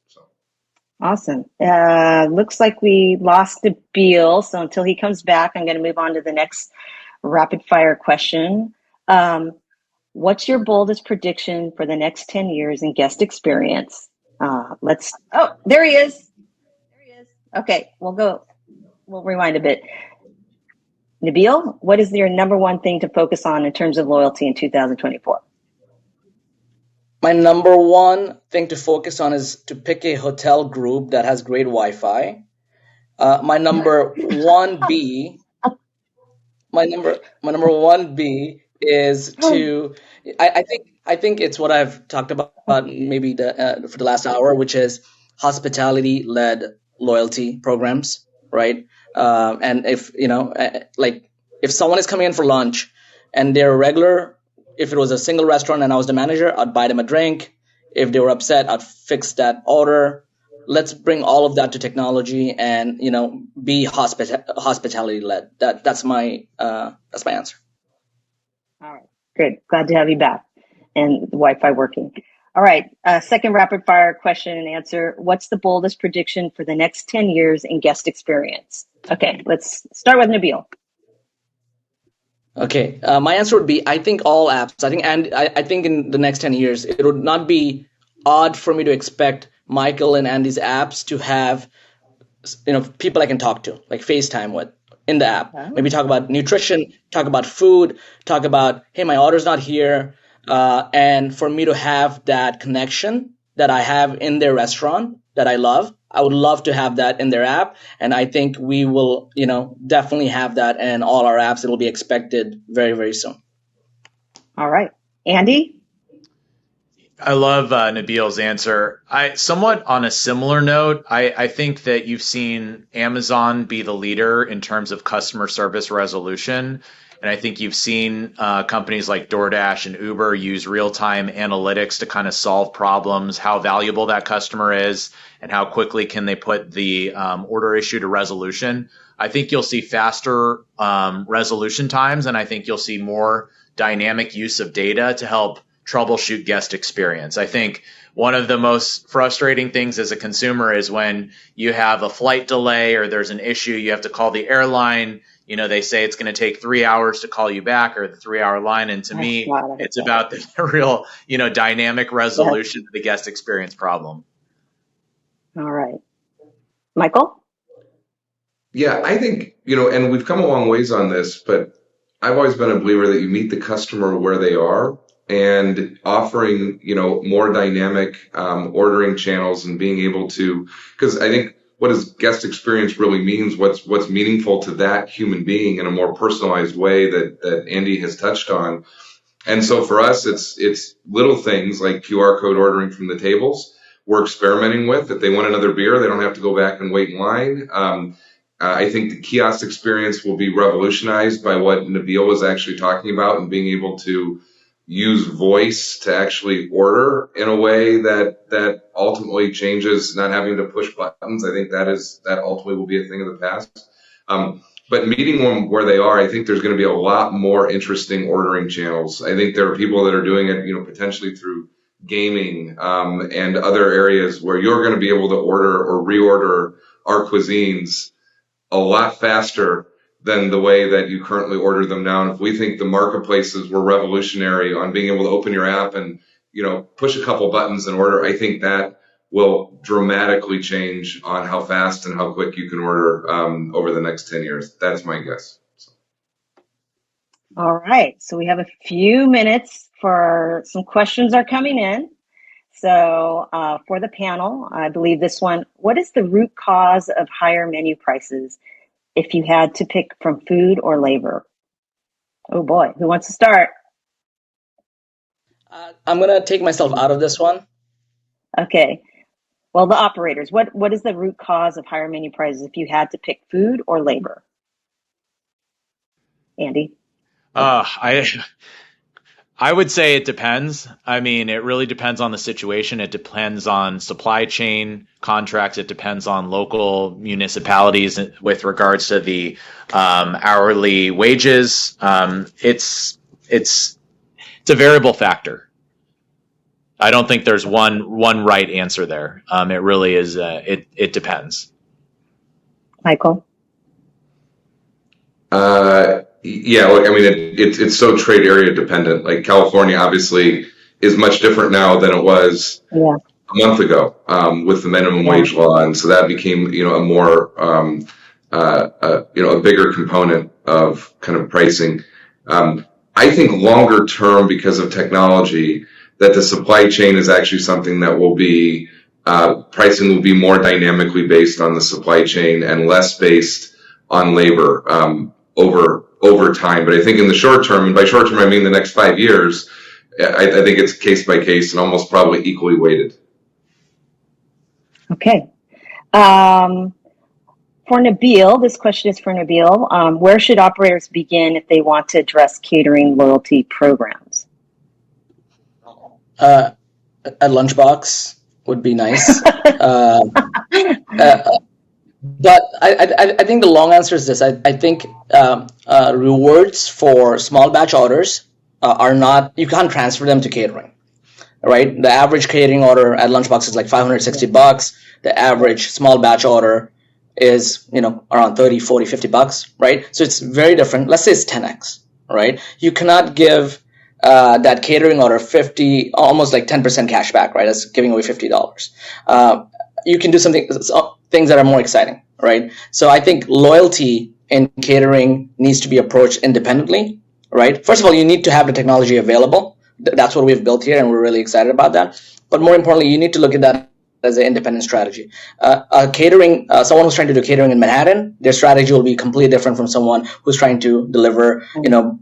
Awesome. Looks like we lost Nabil. So until he comes back, I'm going to move on to the next rapid fire question. What's your boldest prediction for the next 10 years in guest experience? There he is. Okay, we'll rewind a bit. Nabil, what is your number one thing to focus on in terms of loyalty in 2024? My number one thing to focus on is to pick a hotel group that has great Wi-Fi. My number 1B is to I think it's what I've talked about maybe for the last hour, which is hospitality-led loyalty programs, right? And if if someone is coming in for lunch and they're a regular. If it was a single restaurant and I was the manager, I'd buy them a drink. If they were upset, I'd fix that order. Let's bring all of that to technology and, be hospitality led. That's my answer. All right, good. Glad to have you back and the Wi-Fi working. All right, second rapid fire question and answer. What's the boldest prediction for the next 10 years in guest experience? Okay, let's start with Nabil. Okay, my answer would be I think all apps. I think in the next 10 years, it would not be odd for me to expect Michael and Andy's apps to have, people I can talk to, like FaceTime with in the app. Oh. Maybe talk about nutrition, talk about food, talk about, hey, my order's not here. And for me to have that connection that I have in their restaurant that I love, I would love to have that in their app. And I think we will, definitely have that in all our apps. It'll be expected very, very soon. All right. Andy? I love Nabil's answer. Somewhat on a similar note, I think that you've seen Amazon be the leader in terms of customer service resolution. And I think you've seen companies like DoorDash and Uber use real-time analytics to kind of solve problems, how valuable that customer is, and how quickly can they put the order issue to resolution. I think you'll see faster resolution times, and I think you'll see more dynamic use of data to help troubleshoot guest experience. I think one of the most frustrating things as a consumer is when you have a flight delay or there's an issue, you have to call the airline. They say it's going to take 3 hours to call you back, or the 3-hour line. And to me, it's about the real, dynamic resolution of the guest experience problem. All right. Michael? Yeah, I think, and we've come a long ways on this, but I've always been a believer that you meet the customer where they are, and offering, more dynamic ordering channels and being able to, because I think what does guest experience really means, what's meaningful to that human being in a more personalized way that Andy has touched on. And so for us, it's little things like QR code ordering from the tables we're experimenting with. If they want another beer, they don't have to go back and wait in line. I think the kiosk experience will be revolutionized by what Nabil was actually talking about, and being able to use voice to actually order in a way that ultimately changes not having to push buttons. I think that ultimately will be a thing of the past. But meeting them where they are, I think there's going to be a lot more interesting ordering channels. I think there are people that are doing it, potentially through gaming and other areas where you're going to be able to order or reorder our cuisines a lot faster than the way that you currently order them now. And if we think the marketplaces were revolutionary on being able to open your app and, push a couple buttons and order, I think that will dramatically change on how fast and how quick you can order over the next 10 years. That's my guess. All right. So we have a few minutes for some questions are coming in. So for the panel, I believe this one, what is the root cause of higher menu prices if you had to pick from food or labor? Oh boy, who wants to start? I'm going to take myself out of this one. Okay. Well, the operators, what is the root cause of higher menu prices if you had to pick food or labor? Andy? I would say it depends. I mean, it really depends on the situation. It depends on supply chain contracts. It depends on local municipalities with regards to the hourly wages. It's a variable factor. I don't think there's one right answer there. It really is. It depends. Michael? Yeah, I mean, it's so trade area dependent. Like California, obviously, is much different now than it was a month ago with the minimum wage law, and so that became, a more, a bigger component of kind of pricing. I think longer term, because of technology, that the supply chain is actually something that will be pricing will be more dynamically based on the supply chain and less based on labor over time. But I think in the short term, and by short term I mean the next 5 years, I think it's case by case and almost probably equally weighted. Okay. For Nabil, this question is for Nabil. Where should operators begin if they want to address catering loyalty programs? A lunchbox would be nice. But I think the long answer is this. I think rewards for small batch orders are not, you can't transfer them to catering, right? The average catering order at Lunchbox is like $560. The average small batch order is, around 30, 40, $50, right? So it's very different. Let's say it's 10x, right? You cannot give that catering order almost like 10% cash back, right? That's giving away $50. You can do things that are more exciting, right? So I think loyalty in catering needs to be approached independently, right? First of all, you need to have the technology available. That's what we've built here, and we're really excited about that. But more importantly, you need to look at that as an independent strategy. Someone who's trying to do catering in Manhattan, their strategy will be completely different from someone who's trying to deliver,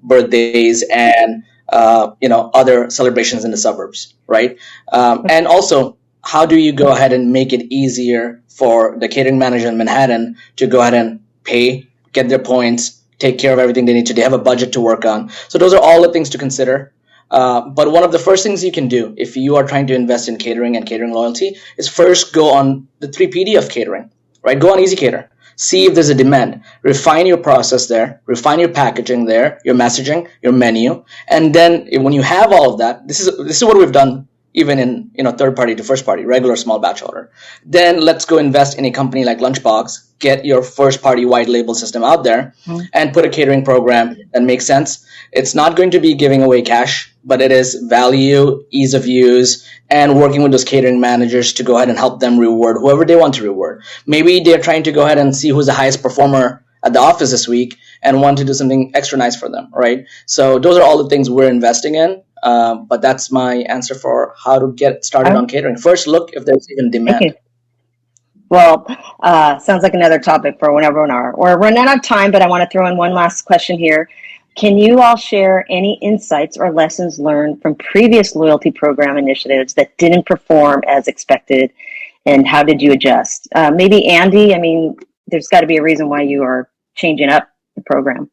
birthdays and other celebrations in the suburbs, right? And also, how do you go ahead and make it easier for the catering manager in Manhattan to go ahead and pay, get their points, take care of everything they need to? They have a budget to work on. So those are all the things to consider. But one of the first things you can do if you are trying to invest in catering and catering loyalty is first go on the 3PD of catering, right? Go on Easy Cater. see if there's a demand, refine your process there, refine your packaging there, your messaging, your menu. And then when you have all of that, this is what we've done even in third party to first party, regular small batch order. Then let's go invest in a company like Lunchbox, get your first party white label system out there, and put a catering program that makes sense. It's not going to be giving away cash, but it is value, ease of use, and working with those catering managers to go ahead and help them reward whoever they want to reward. Maybe they're trying to go ahead and see who's the highest performer at the office this week and want to do something extra nice for them, right? So those are all the things we're investing in. But that's my answer for how to get started on catering. First, look if there's even demand. Thank you. Well, sounds like another topic for whenever we're running out of time, but I want to throw in one last question here. Can you all share any insights or lessons learned from previous loyalty program initiatives that didn't perform as expected, and how did you adjust? Maybe Andy, I mean, there's got to be a reason why you are changing up the program.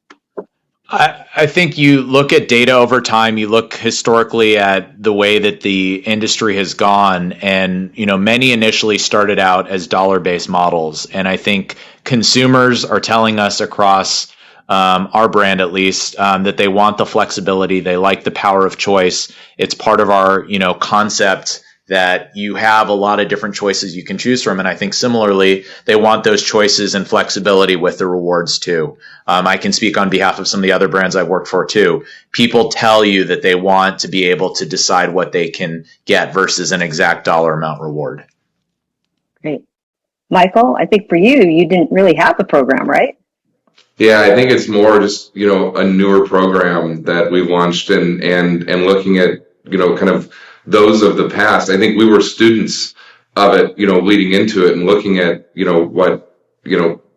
I think you look at data over time, you look historically at the way that the industry has gone, and many initially started out as dollar-based models. And I think consumers are telling us across our brand at least that they want the flexibility, they like the power of choice. It's part of our concept that you have a lot of different choices you can choose from. And I think similarly, they want those choices and flexibility with the rewards too. I can speak on behalf of some of the other brands I've worked for too. People tell you that they want to be able to decide what they can get versus an exact dollar amount reward. Great. Michael, I think for you didn't really have the program, right? Yeah, I think it's more just, a newer program that we've launched and looking at, kind of those of the past. I think we were students of it, leading into it and looking at, what,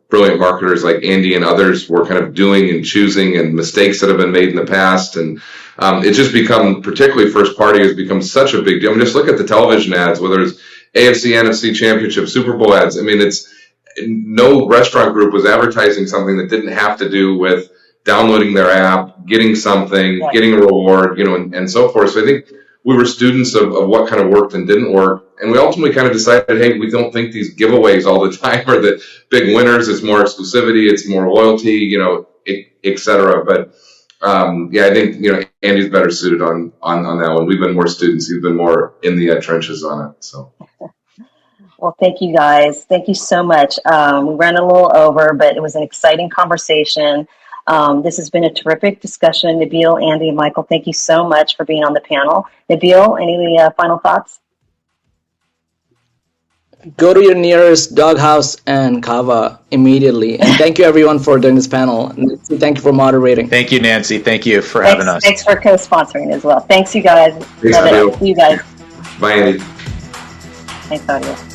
brilliant marketers like Andy and others were kind of doing and choosing, and mistakes that have been made in the past. And it's just become, particularly first party, has become such a big deal. I mean, just look at the television ads, whether it's AFC, NFC Championship, Super Bowl ads. I mean, no restaurant group was advertising something that didn't have to do with downloading their app, getting something, getting a reward, and so forth. So I think we were students of what kind of worked and didn't work. And we ultimately kind of decided, hey, we don't think these giveaways all the time are the big winners. It's more exclusivity, it's more loyalty, et cetera. But I think, Andy's better suited on that one. We've been more students. He's been more in the trenches on it. So. Well, thank you guys. Thank you so much. We ran a little over, but it was an exciting conversation. This has been a terrific discussion. Nabil, Andy, and Michael, thank you so much for being on the panel. Nabil, any final thoughts? Go to your nearest doghouse and CAVA immediately. And thank you, everyone, for doing this panel. And thank you for moderating. Thank you, Nancy. Thank you for having us. Thanks for co-sponsoring as well. Thanks, you guys. Thanks, See you guys. Bye, Andy. Thanks, audience.